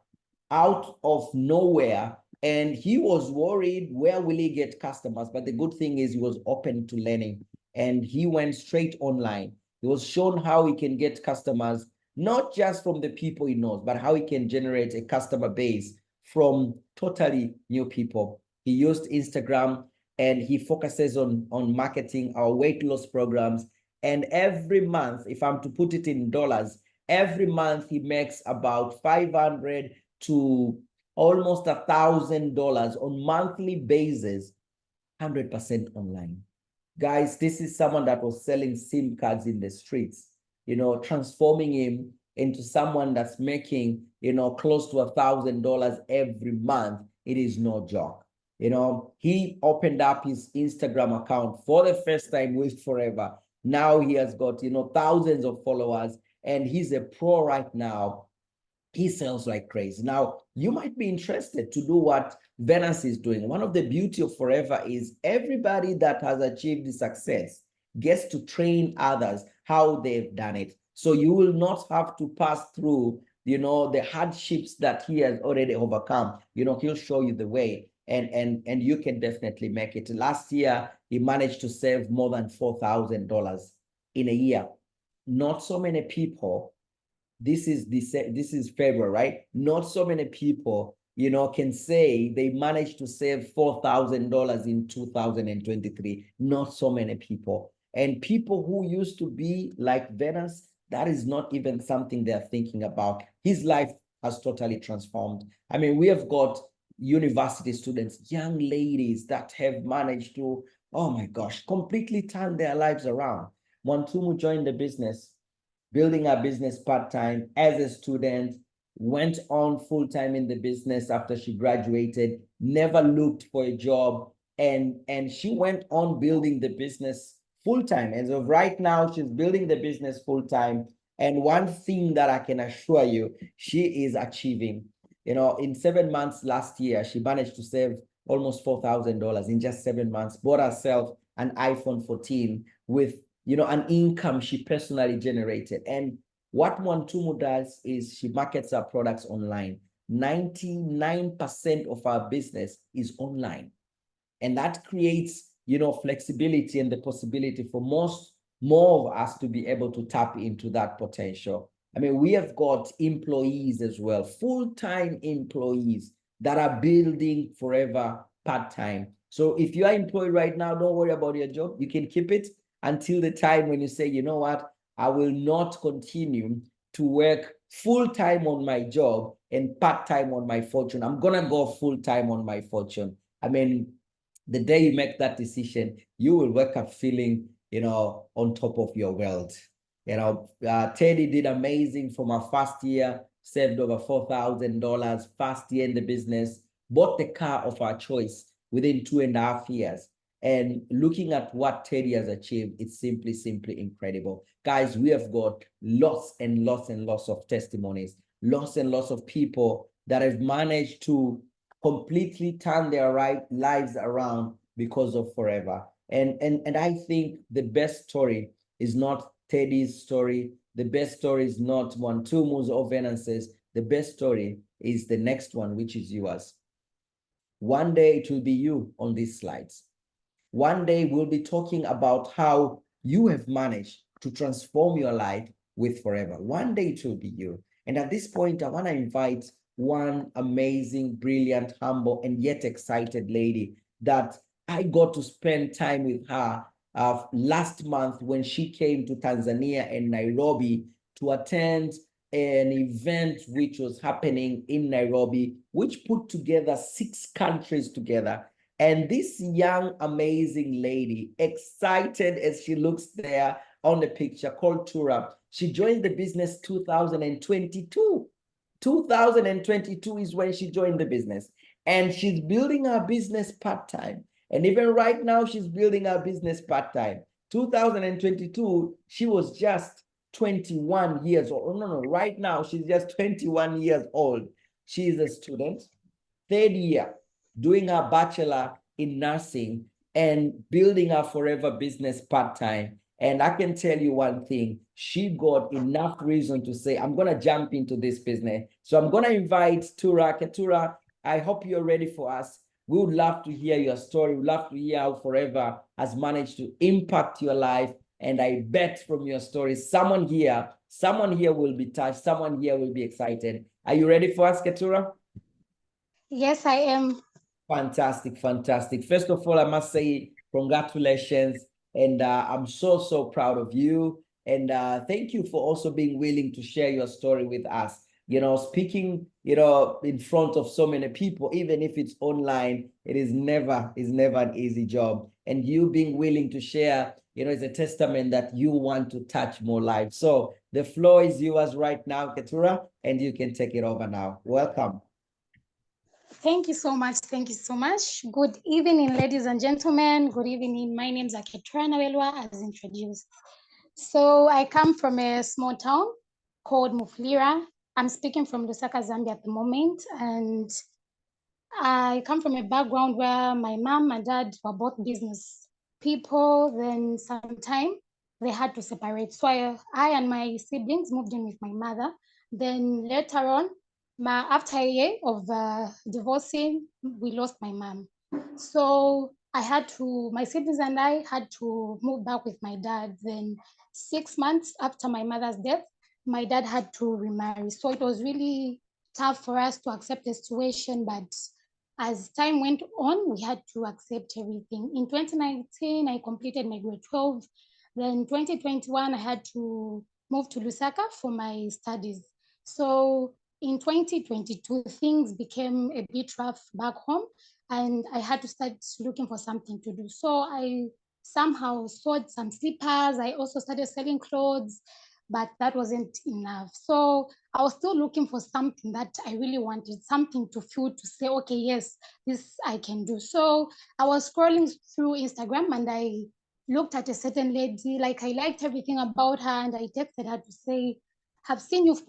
out of nowhere. And he was worried, where will he get customers? But the good thing is he was open to learning. And he went straight online. He was shown how he can get customers, not just from the people he knows, but how he can generate a customer base from totally new people. He used Instagram, and he focuses on marketing our weight loss programs. And every month, if I'm to put it in dollars, every month he makes about $500 to almost $1,000 on monthly basis, 100% online. Guys, this is someone that was selling SIM cards in the streets, transforming him into someone that's making, close to $1,000 every month. It is no joke. He opened up his Instagram account for the first time with Forever. Now he has got, thousands of followers, and he's a pro right now. he sells like crazy. Now, you might be interested to do what Venus is doing. One of the beauty of Forever is everybody that has achieved success gets to train others how they've done it. So you will not have to pass through, the hardships that he has already overcome. He'll show you the way, and you can definitely make it. Last year, he managed to save more than $4,000 in a year. Not so many people. This is February, right? Not so many people, can say they managed to save $4,000 in 2023. Not so many people. And people who used to be like Venus, that is not even something they're thinking about. His life has totally transformed. I mean, we have got university students, young ladies that have managed to, oh my gosh, completely turn their lives around. Montumu joined the business, building our business part-time as a student, went on full-time in the business after she graduated, never looked for a job, and she went on building the business full-time. As of right now, she's building the business full-time. And one thing that I can assure you, she is achieving. In 7 months last year, she managed to save almost $4,000 in just 7 months, bought herself an iPhone 14 with an income she personally generated. And what Montumu does is she markets her products online. 99% of our business is online. And that creates, flexibility and the possibility for more of us to be able to tap into that potential. I mean, we have got employees as well, full-time employees that are building Forever part-time. So if you are employed right now, don't worry about your job. You can keep it until the time when you say, you know what, I will not continue to work full-time on my job and part-time on my fortune. I'm going to go full-time on my fortune. I mean, the day you make that decision, you will wake up feeling, on top of your world. Teddy did amazing from our first year, saved over $4,000, first year in the business, bought the car of our choice within 2.5 years. And looking at what Teddy has achieved, it's simply incredible. Guys, we have got lots and lots and lots of testimonies, lots and lots of people that have managed to completely turn their lives around because of Forever. And I think the best story is not Teddy's story. The best story is not Montumu's or Venance's. The best story is the next one, which is yours. One day it will be you on these slides. One day we'll be talking about how you have managed to transform your life with Forever. One day it will be you. And at this point, I want to invite one amazing, brilliant, humble, and yet excited lady that I got to spend time with her last month when she came to Tanzania and Nairobi to attend an event which was happening in Nairobi, which put together 6 countries together. And this young, amazing lady, excited as she looks there on the picture, called Keturah, she joined the business 2022. 2022 is when she joined the business. And she's building her business part-time. And even right now, she's building her business part-time. 2022, she was just 21 years old. No, right now, she's just 21 years old. She is a student, 3rd year, doing her bachelor in nursing and building her Forever business part-time. And I can tell you one thing, she got enough reason to say, I'm going to jump into this business. So I'm going to invite Keturah. I hope you're ready for us. We would love to hear your story. We'd love to hear how Forever has managed to impact your life. And I bet from your story, someone here will be touched. Someone here will be excited. Are you ready for us, Keturah? Yes, I am. Fantastic. First of all, I must say congratulations. And I'm so proud of you. And thank you for also being willing to share your story with us. Speaking, in front of so many people, even if it's online, it is never an easy job. And you being willing to share, is a testament that you want to touch more lives. So the floor is yours right now, Keturah, and you can take it over now. Welcome. Thank you so much. Thank you so much. Good evening, ladies and gentlemen. Good evening. My name is Keturah, as introduced. So I come from a small town called Mufulira. I'm speaking from Lusaka, Zambia at the moment, and I come from a background where my mom and dad were both business people. Then sometime they had to separate. So I and my siblings moved in with my mother. Then later on, after a year of divorcing, we lost my mom. So my siblings and I had to move back with my dad. Then 6 months after my mother's death, my dad had to remarry. So it was really tough for us to accept the situation, but as time went on, we had to accept everything. In 2019, I completed my grade 12. Then 2021, I had to move to Lusaka for my studies. So in 2022, things became a bit rough back home, and I had to start looking for something to do. So I somehow sold some slippers. I also started selling clothes, but that wasn't enough. So I was still looking for something that I really wanted, something to feel to say, okay, yes, this I can do. So I was scrolling through Instagram and I looked at a certain lady, like I liked everything about her, and I texted her to say, have seen you've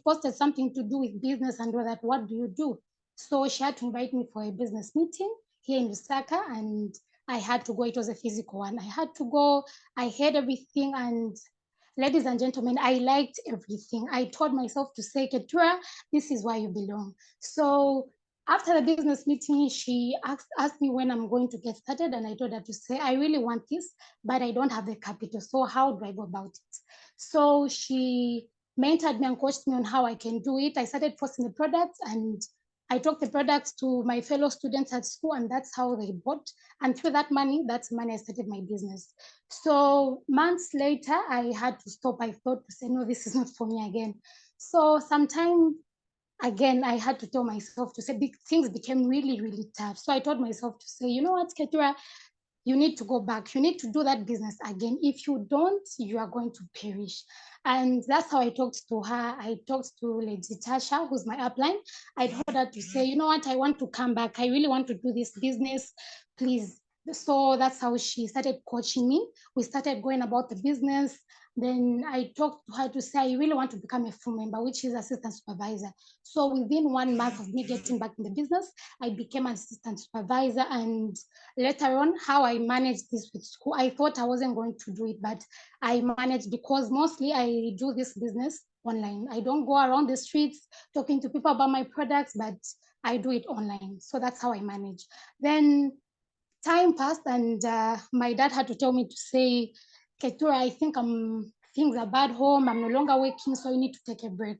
posted something to do with business and all that. What do you do? So she had to invite me for a business meeting here in Lusaka, and I had to go. It was a physical one. I had to go. I heard everything, and ladies and gentlemen, I liked everything. I told myself to say, Keturah, this is where you belong. So after the business meeting, she asked me when I'm going to get started, and I told her to say, I really want this, but I don't have the capital. So how do I go about it? So she mentored me and coached me on how I can do it. I started posting the products, and I took the products to my fellow students at school, and that's how they bought. And through that money, that's money I started my business. So months later, I had to stop. I thought to say, no, this is not for me again. So sometime again, I had to tell myself to say, big things became really, really tough. So I told myself to say, you know what, Keturah, you need to go back. You need to do that business again. If you don't, you are going to perish. And that's how I talked to her. I talked to Lady Tasha, who's my upline. I told her to say, you know what, I want to come back. I really want to do this business. Please. So that's how she started coaching me. We started going about the business. Then I talked to her to say, I really want to become a full member, which is assistant supervisor. So within 1 month of me getting back in the business, I became an assistant supervisor. And later on, how I managed this with school, I thought I wasn't going to do it, but I managed because mostly I do this business online. I don't go around the streets talking to people about my products, but I do it online. So that's how I manage. Then time passed, and my dad had to tell me to say, Keturah, I think things are bad home. I'm no longer working, so you need to take a break.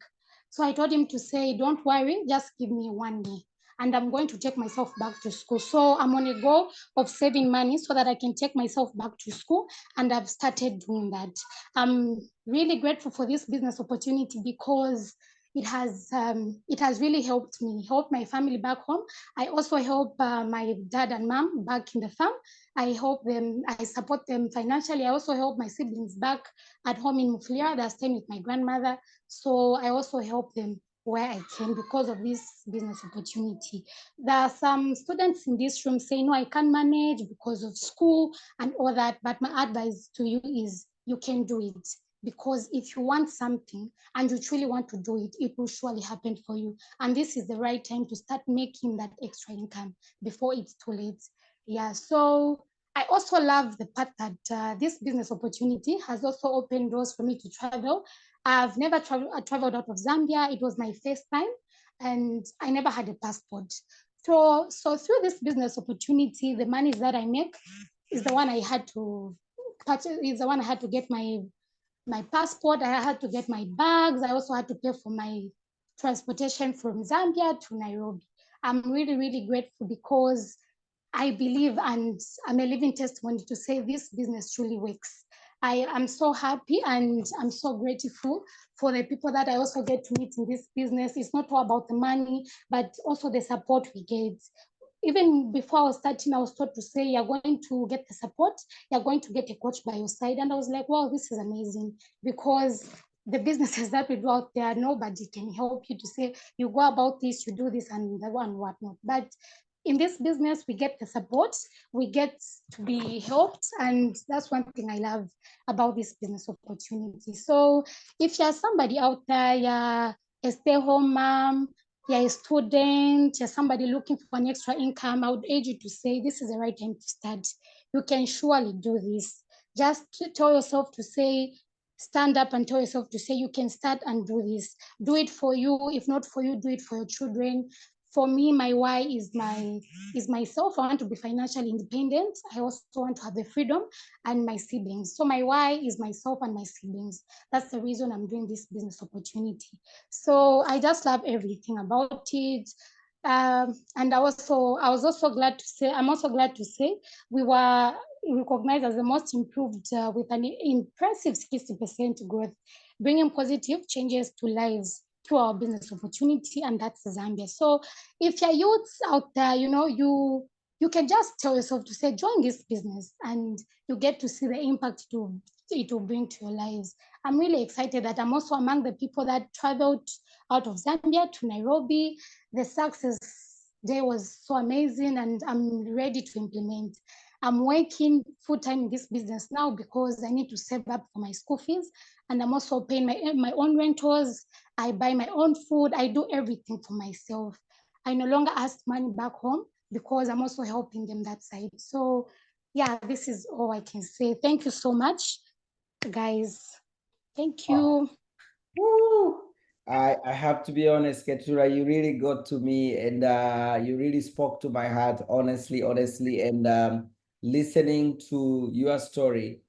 So I told him to say, don't worry, just give me 1 day and I'm going to take myself back to school. So I'm on a goal of saving money so that I can take myself back to school, and I've started doing that. I'm really grateful for this business opportunity because it has really helped me, helped my family back home. I also help my dad and mom back in the farm. I support them financially. I also help my siblings back at home in Muflia. They're staying with my grandmother. So I also help them where I can because of this business opportunity. There are some students in this room saying, no, I can't manage because of school and all that. But my advice to you is you can do it, because if you want something and you truly want to do it, it will surely happen for you. And this is the right time to start making that extra income before it's too late. Yeah, so I also love the part that this business opportunity has also opened doors for me to travel. I've never traveled out of Zambia. It was my first time, and I never had a passport. So through this business opportunity, the money that I make is the one I had to purchase, is the one I had to get my passport. I had to get my bags. I also had to pay for my transportation from Zambia to Nairobi. I'm really, really grateful because I believe, and I'm a living testimony to say this business truly works. I am so happy and I'm so grateful for the people that I also get to meet in this business. It's not all about the money, but also the support we get. Even before I was starting, I was taught to say, you're going to get the support, you're going to get a coach by your side. And I was like, wow, this is amazing, because the businesses that we do out there, nobody can help you to say, you go about this, you do this, and the one whatnot. But in this business, we get the support, we get to be helped, and that's one thing I love about this business opportunity. So if you're somebody out there, a stay-home mom, you're a student, you're somebody looking for an extra income, I would urge you to say, this is the right time to start. You can surely do this. Just tell yourself to say, stand up and tell yourself to say, you can start and do this. Do it for you. If not for you, do it for your children. For me, my why is myself. I want to be financially independent. I also want to have the freedom and my siblings. So my why is myself and my siblings. That's the reason I'm doing this business opportunity. So I just love everything about it. And I was also glad to say, I'm also glad to say we were recognized as the most improved with an impressive 60% growth, bringing positive changes to lives through our business opportunity, and that's Zambia. So if you're youths out there, you can just tell yourself to say, join this business, and you get to see the impact it will bring to your lives. I'm really excited that I'm also among the people that traveled out of Zambia to Nairobi. The success day was so amazing, and I'm ready to implement. I'm working full-time in this business now because I need to save up for my school fees, and I'm also paying my own rentals. I buy my own food. I do everything for myself. I no longer ask money back home because I'm also helping them that side. So yeah, this is all I can say. Thank you so much, guys. Thank you. Woo! I have to be honest, Keturah, you really got to me, and you really spoke to my heart, honestly. And listening to your story,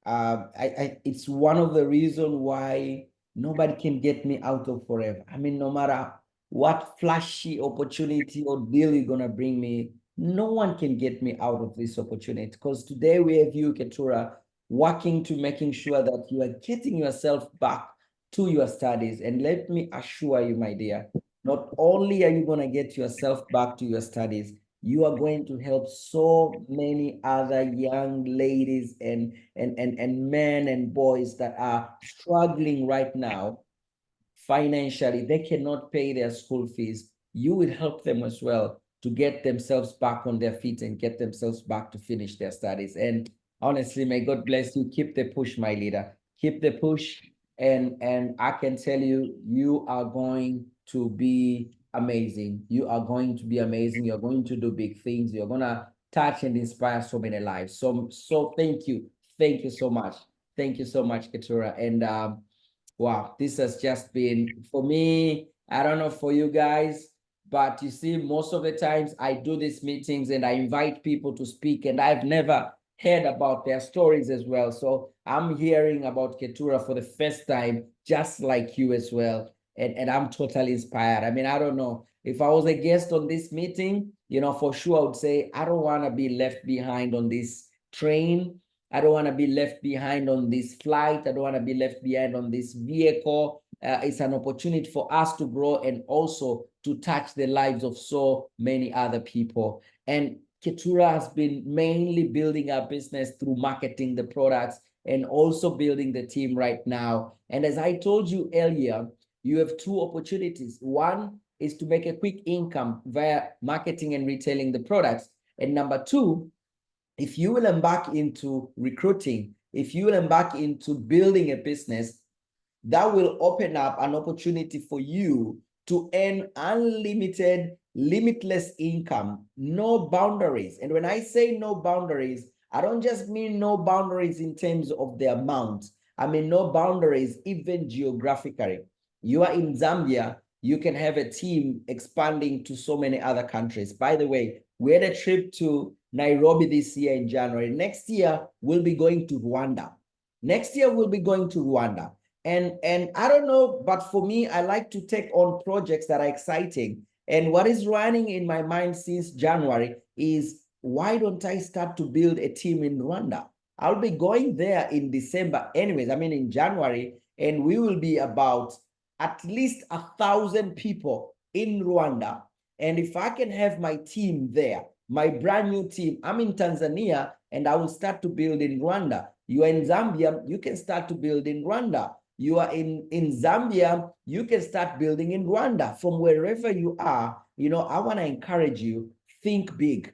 it's one of the reasons why nobody can get me out of forever. I mean, no matter what flashy opportunity or deal you're gonna bring me, no one can get me out of this opportunity. Because today we have you, Keturah, working to making sure that you are getting yourself back to your studies. And let me assure you, my dear, not only are you going to get yourself back to your studies, you are going to help so many other young ladies and men and boys that are struggling right now financially. They cannot pay their school fees. You will help them as well to get themselves back on their feet and get themselves back to finish their studies. And honestly, may God bless you. Keep the push, my leader. Keep the push. And I can tell you, you are going to be amazing. You are going to be amazing. You're going to do big things. You're gonna touch and inspire so many lives. So thank you. Thank you so much. Thank you so much, Keturah. And wow, this has just been, for me, I don't know for you guys, but you see, most of the times I do these meetings and I invite people to speak, and I've never heard about their stories as well. So I'm hearing about Keturah for the first time, just like you as well. And I'm totally inspired. I mean, I don't know. If I was a guest on this meeting, for sure I would say, I don't want to be left behind on this train. I don't want to be left behind on this flight. I don't want to be left behind on this vehicle. It's an opportunity for us to grow and also to touch the lives of so many other people. And Keturah has been mainly building our business through marketing the products and also building the team right now. And as I told you earlier, you have two opportunities. One is to make a quick income via marketing and retailing the products. And number two, if you will embark into recruiting, if you will embark into building a business, that will open up an opportunity for you to earn unlimited, limitless income, no boundaries. And when I say no boundaries, I don't just mean no boundaries in terms of the amount. I mean no boundaries even geographically. You are in Zambia, you can have a team expanding to so many other countries. By the way, we had a trip to Nairobi this year in January. Next year, we'll be going to Rwanda. Next year, we'll be going to Rwanda. And I don't know, but for me, I like to take on projects that are exciting. And what is running in my mind since January is, why don't I start to build a team in Rwanda? I'll be going there in December anyways, I mean in January, and we will be about at least 1,000 people in Rwanda. And if I can have my team there, my brand new team, I'm in Tanzania and I will start to build in Rwanda. You are in Zambia, you can start to build in Rwanda. You are in Zambia, you can start building in Rwanda. From wherever you are, I want to encourage you, think big,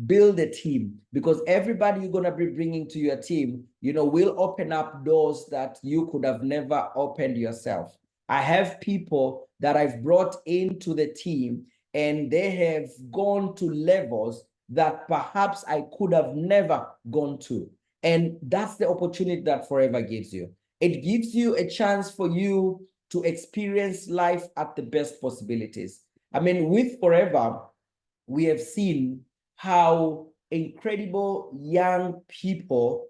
build a team, because everybody you're going to be bringing to your team, will open up doors that you could have never opened yourself. I have people that I've brought into the team, and they have gone to levels that perhaps I could have never gone to. And that's the opportunity that Forever gives you. It gives you a chance for you to experience life at the best possibilities. I mean, with Forever, we have seen how incredible young people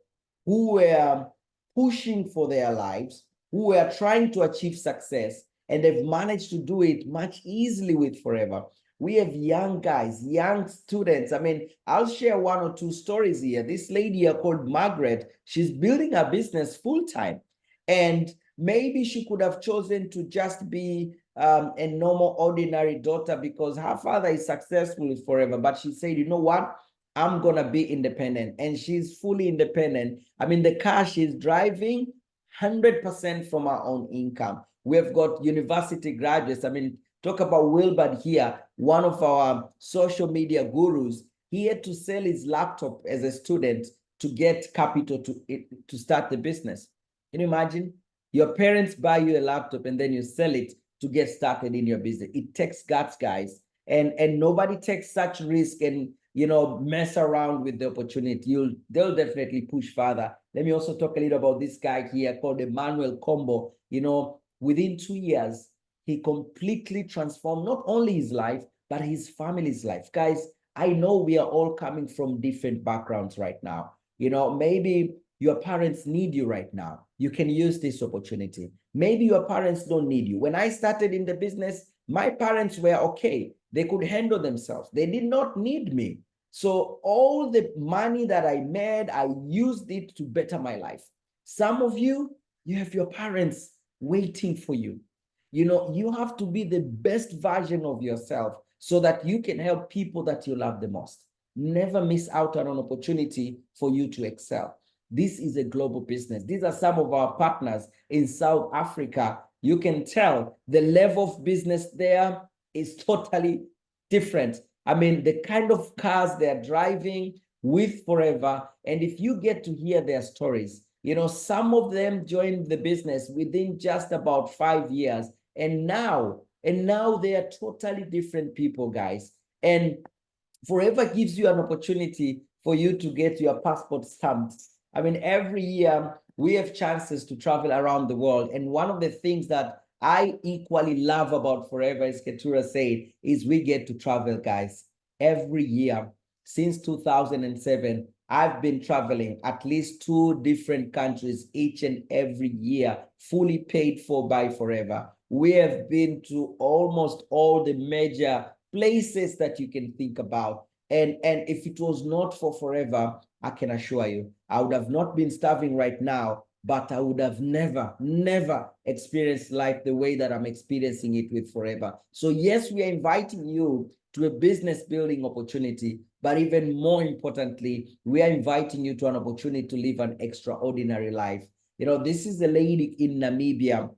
who were pushing for their lives, who were trying to achieve success, and they've managed to do it much easily with Forever. We have young guys, young students. I mean, I'll share one or two stories here. This lady here called Margaret, she's building her business full time. And maybe she could have chosen to just be a normal, ordinary daughter because her father is successful with Forever. But she said, you know what? I'm going to be independent. And she's fully independent. I mean, the car she's driving, 100% from her own income. We have got university graduates. I mean, talk about Wilbert here, one of our social media gurus. He had to sell his laptop as a student to get capital to start the business. Can you imagine? Your parents buy you a laptop and then you sell it to get started in your business. It takes guts, guys. And nobody takes such risk and mess around with the opportunity. They'll definitely push further. Let me also talk a little about this guy here called Emmanuel Combo. Within 2 years, he completely transformed not only his life, but his family's life. Guys, I know we are all coming from different backgrounds right now. Maybe your parents need you right now. You can use this opportunity. Maybe your parents don't need you. When I started in the business, my parents were okay. They could handle themselves. They did not need me. So all the money that I made, I used it to better my life. Some of you, you have your parents waiting for you. You have to be the best version of yourself so that you can help people that you love the most. Never miss out on an opportunity for you to excel. This is a global business. These are some of our partners in South Africa. You can tell the level of business there is totally different. I mean, the kind of cars they're driving with Forever. And if you get to hear their stories, some of them joined the business within just about 5 years. And now they are totally different people, guys. And Forever gives you an opportunity for you to get your passport stamped. I mean, every year we have chances to travel around the world. And one of the things that I equally love about Forever, as Keturah said, is we get to travel, guys. Every year since 2007, I've been traveling at least 2 different countries each and every year, fully paid for by Forever. We have been to almost all the major places that you can think about. And if it was not for Forever, I can assure you, I would have not been starving right now, but I would have never experienced life the way that I'm experiencing it with Forever. So yes, we are inviting you to a business building opportunity, but even more importantly, we are inviting you to an opportunity to live an extraordinary life. This is a lady in Namibia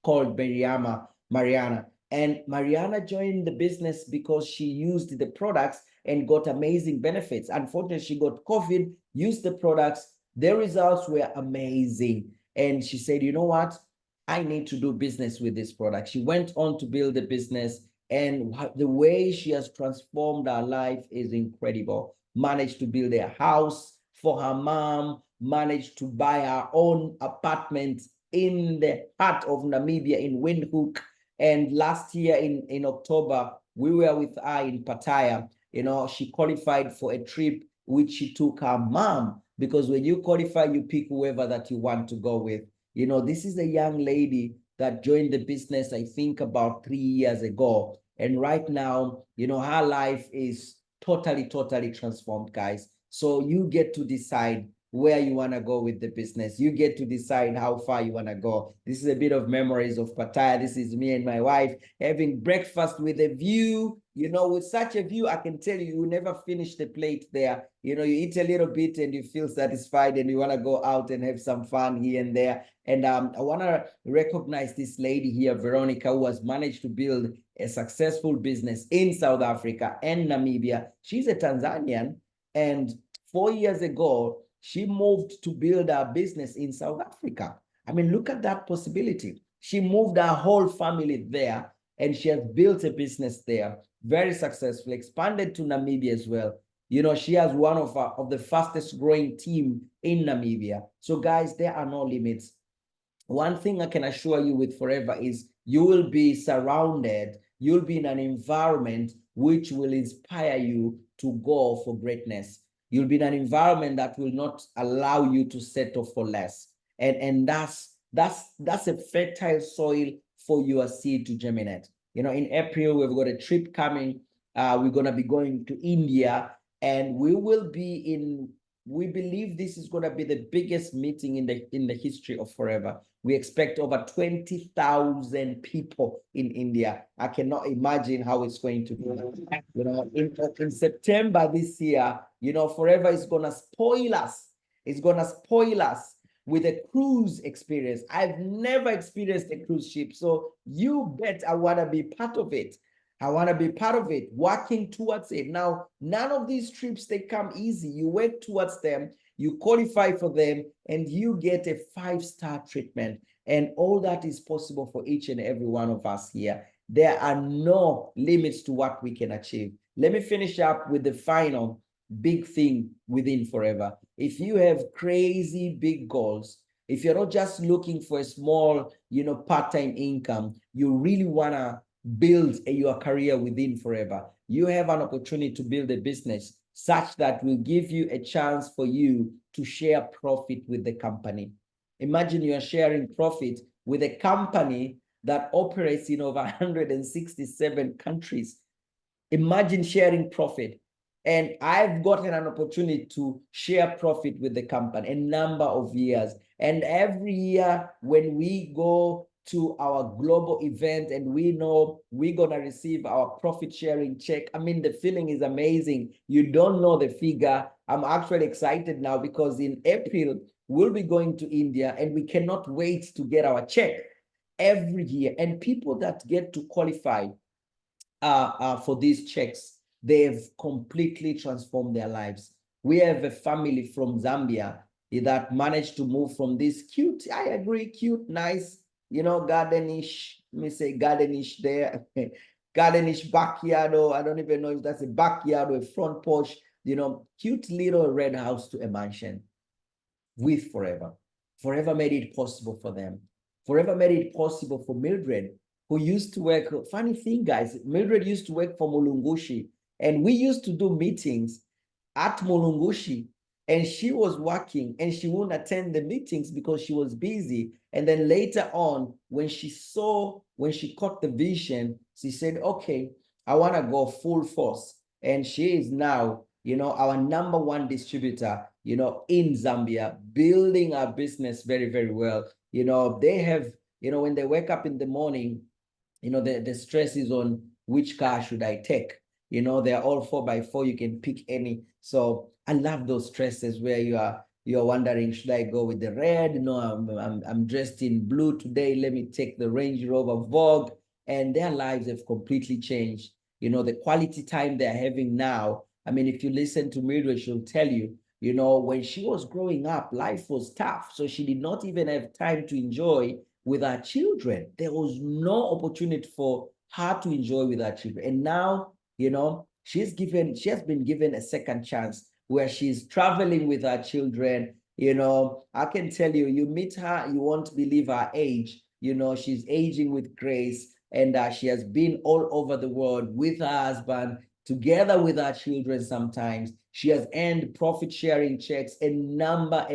called Mariana. And Mariana joined the business because she used the products and got amazing benefits. Unfortunately, she got COVID, used the products. The results were amazing. And she said, you know what? I need to do business with this product. She went on to build a business, and the way she has transformed her life is incredible. Managed to build a house for her mom, managed to buy her own apartment in the heart of Namibia in Windhoek. And last year in October, we were with her in Pattaya. She qualified for a trip which she took her mom, because when you qualify, you pick whoever that you want to go with. This is a young lady that joined the business, I think about 3 years ago. And right now, her life is totally transformed, guys. So you get to decide where you want to go with the business. You get to decide how far you want to go. This is a bit of memories of Pattaya. This is me and my wife having breakfast with a view. With such a view, I can tell you, you never finish the plate there. You eat a little bit and you feel satisfied and you want to go out and have some fun here and there. And I want to recognize this lady here, Veronica, who has managed to build a successful business in South Africa and Namibia. She's a Tanzanian, and 4 years ago, she moved to build her business in South Africa. I mean, look at that possibility. She moved her whole family there, and she has built a business there, very successful, expanded to Namibia as well. She has one of the fastest growing team in Namibia. So guys, there are no limits. One thing I can assure you with Forever is you will be surrounded, you'll be in an environment which will inspire you to go for greatness. You'll be in an environment that will not allow you to settle for less. And that's a fertile soil for your seed to germinate. In April, we've got a trip coming. We're going to be going to India, and we believe this is going to be the biggest meeting in the history of Forever. We expect over 20,000 people in India. I cannot imagine how it's going to be. In September this year, Forever is going to spoil us. It's going to spoil us with a cruise experience. I've never experienced a cruise ship, so you bet I want to be part of it. I want to be part of it, working towards it. Now, none of these trips, they come easy. You work towards them, you qualify for them, and you get a 5-star treatment. And all that is possible for each and every one of us here. There are no limits to what we can achieve. Let me finish up with the final big thing within Forever. If you have crazy big goals, if you're not just looking for a small, part-time income, you really want to build your career within Forever, you have an opportunity to build a business such that will give you a chance for you to share profit with the company. Imagine you are sharing profit with a company that operates in over 167 countries. Imagine sharing profit. And I've gotten an opportunity to share profit with the company a number of years. And every year when we go to our global event and we know we're going to receive our profit sharing check, I mean, the feeling is amazing. You don't know the figure. I'm actually excited now because in April, we'll be going to India and we cannot wait to get our check every year. And people that get to qualify for these checks, they've completely transformed their lives. We have a family from Zambia that managed to move from this cute, I agree, cute, nice, gardenish, let me say gardenish there, gardenish backyard, or I don't even know if that's a backyard or a front porch, cute little red house to a mansion with Forever. Forever made it possible for them. Forever made it possible for Mildred, who used to work. Funny thing, guys, Mildred used to work for Mulungushi, and we used to do meetings at Mulungushi, and she was working and she wouldn't attend the meetings because she was busy. And then later on, when she caught the vision, she said, okay, I want to go full force. And she is now, our #1 distributor, in Zambia, building our business very, very well. They have, when they wake up in the morning, the stress is on which car should I take. They're all 4x4. You can pick any. So I love those stresses where you're wondering, should I go with the red? No, I'm dressed in blue today. Let me take the Range Rover Vogue. And their lives have completely changed. The quality time they're having now. I mean, if you listen to Mildred, she'll tell you, when she was growing up, life was tough. So she did not even have time to enjoy with her children. There was no opportunity for her to enjoy with her children. And now, she has been given a second chance where she's traveling with her children. I can tell you, you meet her, you won't believe her age. She's aging with grace, and she has been all over the world with her husband, together with her children sometimes. She has earned profit sharing checks a number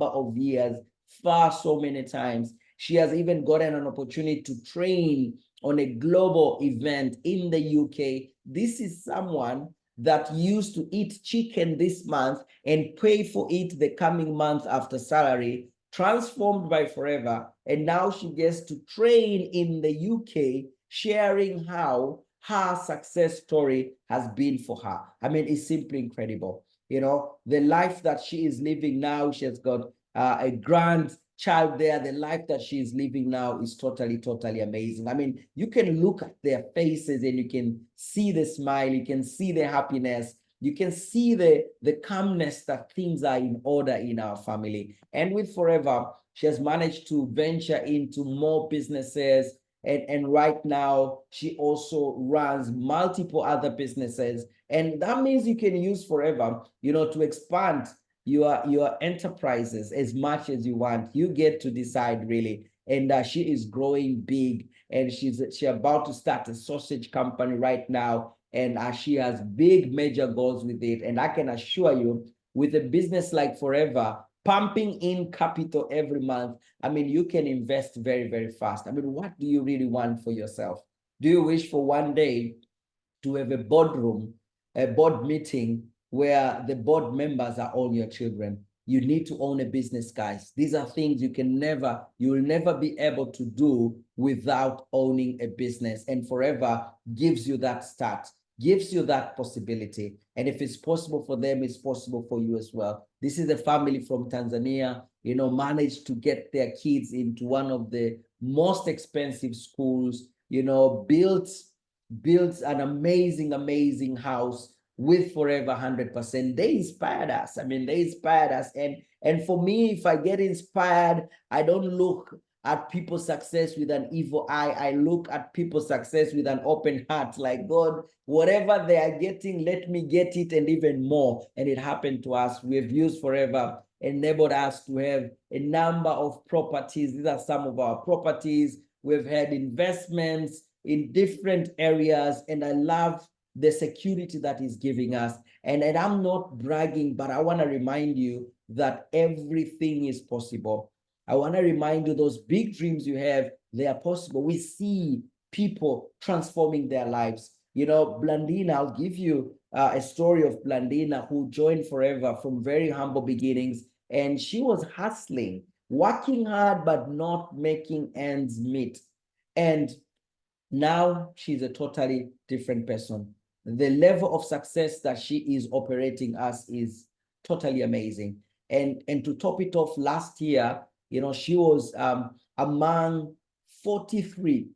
of years, far so many times. She has even gotten an opportunity to train on a global event in the UK. This is someone that used to eat chicken this month and pay for it the coming month after salary, transformed by Forever. And now she gets to train in the UK, sharing how her success story has been for her. I mean, it's simply incredible. The life that she is living now, she has got a grandchild there. The life that she is living now is totally, totally amazing. I mean, you can look at their faces and you can see the smile, you can see the happiness, you can see the calmness that things are in order in our family. And with Forever, She has managed to venture into more businesses. And right now, she also runs multiple other businesses. And that means you can use forever, to expand your enterprises as much as you want. You get to decide, really. And she is growing big, and she's about to start a sausage company right now, and she has big major goals with it. And I can assure you, with a business like Forever, pumping in capital every month, I mean, you can invest very, very fast. I mean, what do you really want for yourself? Do you wish for one day to have a boardroom, a board meeting where the board members are all your children? You need to own a business, guys. These are things you will never be able to do without owning a business. And Forever gives you that start, gives you that possibility. And if it's possible for them, it's possible for you as well. This is a family from Tanzania, managed to get their kids into one of the most expensive schools, built an amazing house with Forever 100%. They inspired us. I mean, they inspired us. And for me, if I get inspired, I don't look at people's success with an evil eye. I look at people's success with an open heart, like, God, whatever they are getting, let me get it and even more. And it happened to us. We've used Forever, enabled us to have a number of properties. These are some of our properties. We've had investments in different areas, and I love the security that is giving us. And I'm not bragging, but I want to remind you that everything is possible. I want to remind you, those big dreams you have, they are possible. We see people transforming their lives. Blandina, I'll give you a story of Blandina, who joined Forever from very humble beginnings. And she was hustling, working hard, but not making ends meet. And now she's a totally different person. The level of success that she is operating as is totally amazing. And to top it off, last year, she was among 43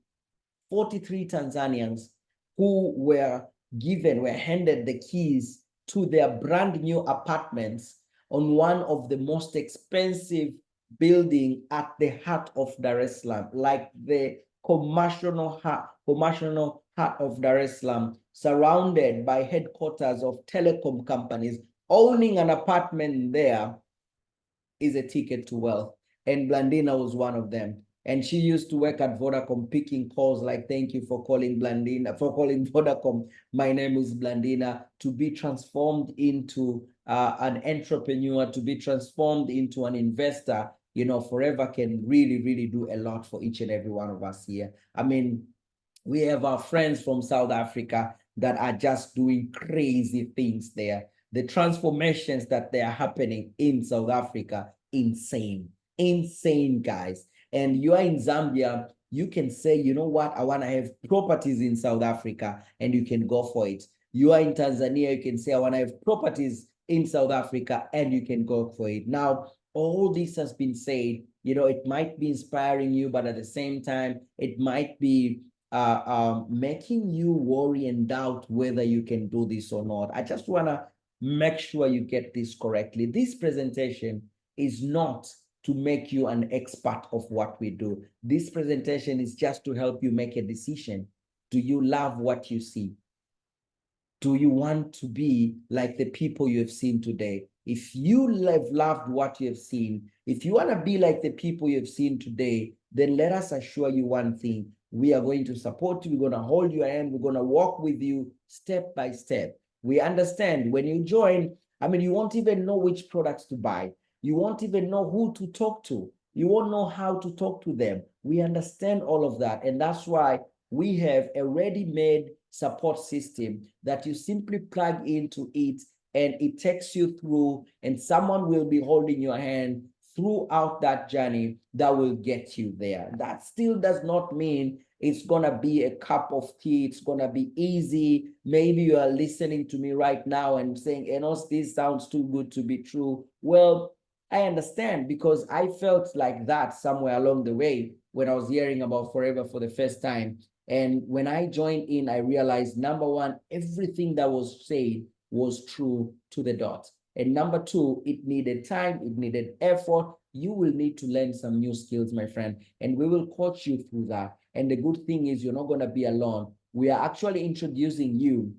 Tanzanians who were handed the keys to their brand new apartments on one of the most expensive building at the heart of Dar es Salaam, like the commercial heart of Dar es Salaam, surrounded by headquarters of telecom companies. Owning an apartment there is a ticket to wealth. And Blandina was one of them. And she used to work at Vodacom, picking calls like, thank you for calling Vodacom. My name is Blandina. To be transformed into an entrepreneur, to be transformed into an investor, Forever can really, really do a lot for each and every one of us here. I mean, we have our friends from South Africa that are just doing crazy things there. The transformations that they are happening in South Africa, insane, guys. And you are in Zambia, you can say, you know what, I want to have properties in South Africa, and you can go for it. You are in Tanzania, you can say, I want to have properties in South Africa, and you can go for it. Now, all this has been said, it might be inspiring you, but at the same time, it might be making you worry and doubt whether you can do this or not. I just want to make sure you get this correctly. This presentation is not to make you an expert of what we do. This presentation is just to help you make a decision. Do you love what you see? Do you want to be like the people you have seen today? If you have loved what you have seen, if you want to be like the people you have seen today, then let us assure you one thing. We are going to support you. We're going to hold your hand. We're going to walk with you step by step. We understand when you join, I mean, you won't even know which products to buy. You won't even know who to talk to. You won't know how to talk to them. We understand all of that. And that's why we have a ready-made support system that you simply plug into it, and it takes you through, and someone will be holding your hand throughout that journey that will get you there. That still does not mean it's going to be a cup of tea. It's going to be easy. Maybe you are listening to me right now and saying, Enos, this sounds too good to be true. Well, I understand, because I felt like that somewhere along the way when I was hearing about Forever for the first time. And when I joined in, I realized, number one, everything that was said was true to the dot. And number two, it needed time, it needed effort, you will need to learn some new skills, my friend, and we will coach you through that. And the good thing is you're not going to be alone. We are actually introducing you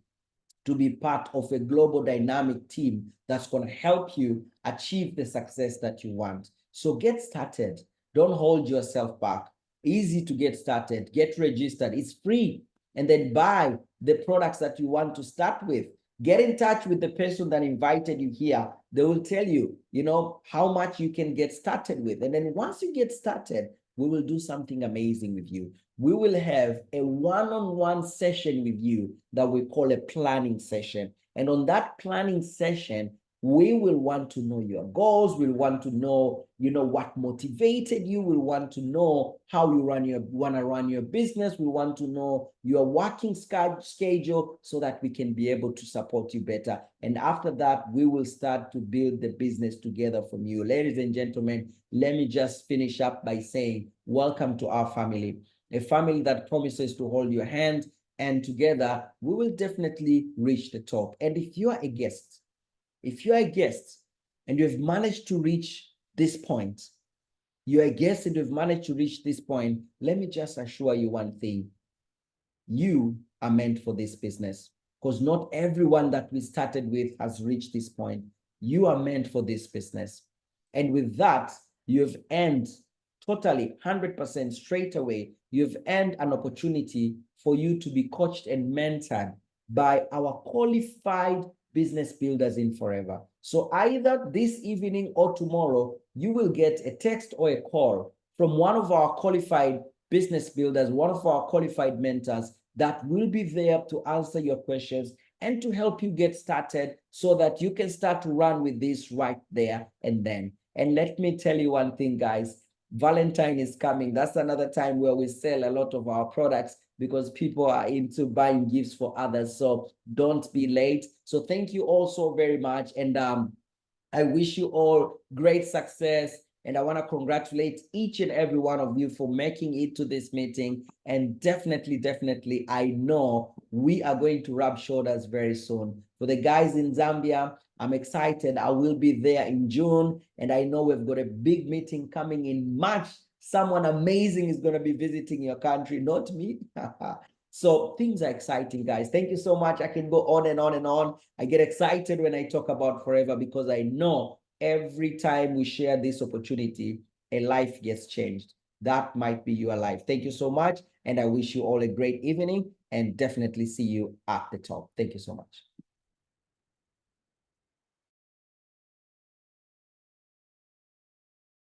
to be part of a global dynamic team that's going to help you achieve the success that you want. So get started. Don't hold yourself back. Easy to get started. Get registered. It's free. And then buy the products that you want to start with. Get in touch with the person that invited you here. They will tell you, how much you can get started with. And then once you get started, we will do something amazing with you. We will have a one-on-one session with you that we call a planning session. And on that planning session, we will want to know your goals. We'll want to know, what motivated you. We'll want to know how you want to run your business. We want to know your working schedule so that we can be able to support you better. And after that, we will start to build the business together from you. Ladies and gentlemen, let me just finish up by saying, welcome to our family, a family that promises to hold your hand, and together we will definitely reach the top. And if you are a guest, and you've managed to reach this point, you're a guest and you've managed to reach this point, let me just assure you one thing. You are meant for this business, because not everyone that we started with has reached this point. You are meant for this business. And with that, you've earned totally 100% straight away. You've earned an opportunity for you to be coached and mentored by our qualified business builders in Forever. So either this evening or tomorrow, you will get a text or a call from one of our qualified business builders, one of our qualified mentors that will be there to answer your questions and to help you get started so that you can start to run with this right there and then. And let me tell you one thing, guys, Valentine is coming. That's another time where we sell a lot of our products because people are into buying gifts for others. So don't be late. So thank you all so very much. And I wish you all great success. And I want to congratulate each and every one of you for making it to this meeting. And definitely, I know we are going to rub shoulders very soon. For the guys in Zambia, I'm excited. I will be there in June. And I know we've got a big meeting coming in March. Someone amazing is going to be visiting your country, not me. So things are exciting, guys. Thank you so much. I can go on and on and on. I get excited when I talk about Forever because I know every time we share this opportunity, a life gets changed. That might be your life. Thank you so much. And I wish you all a great evening and definitely see you at the top. Thank you so much.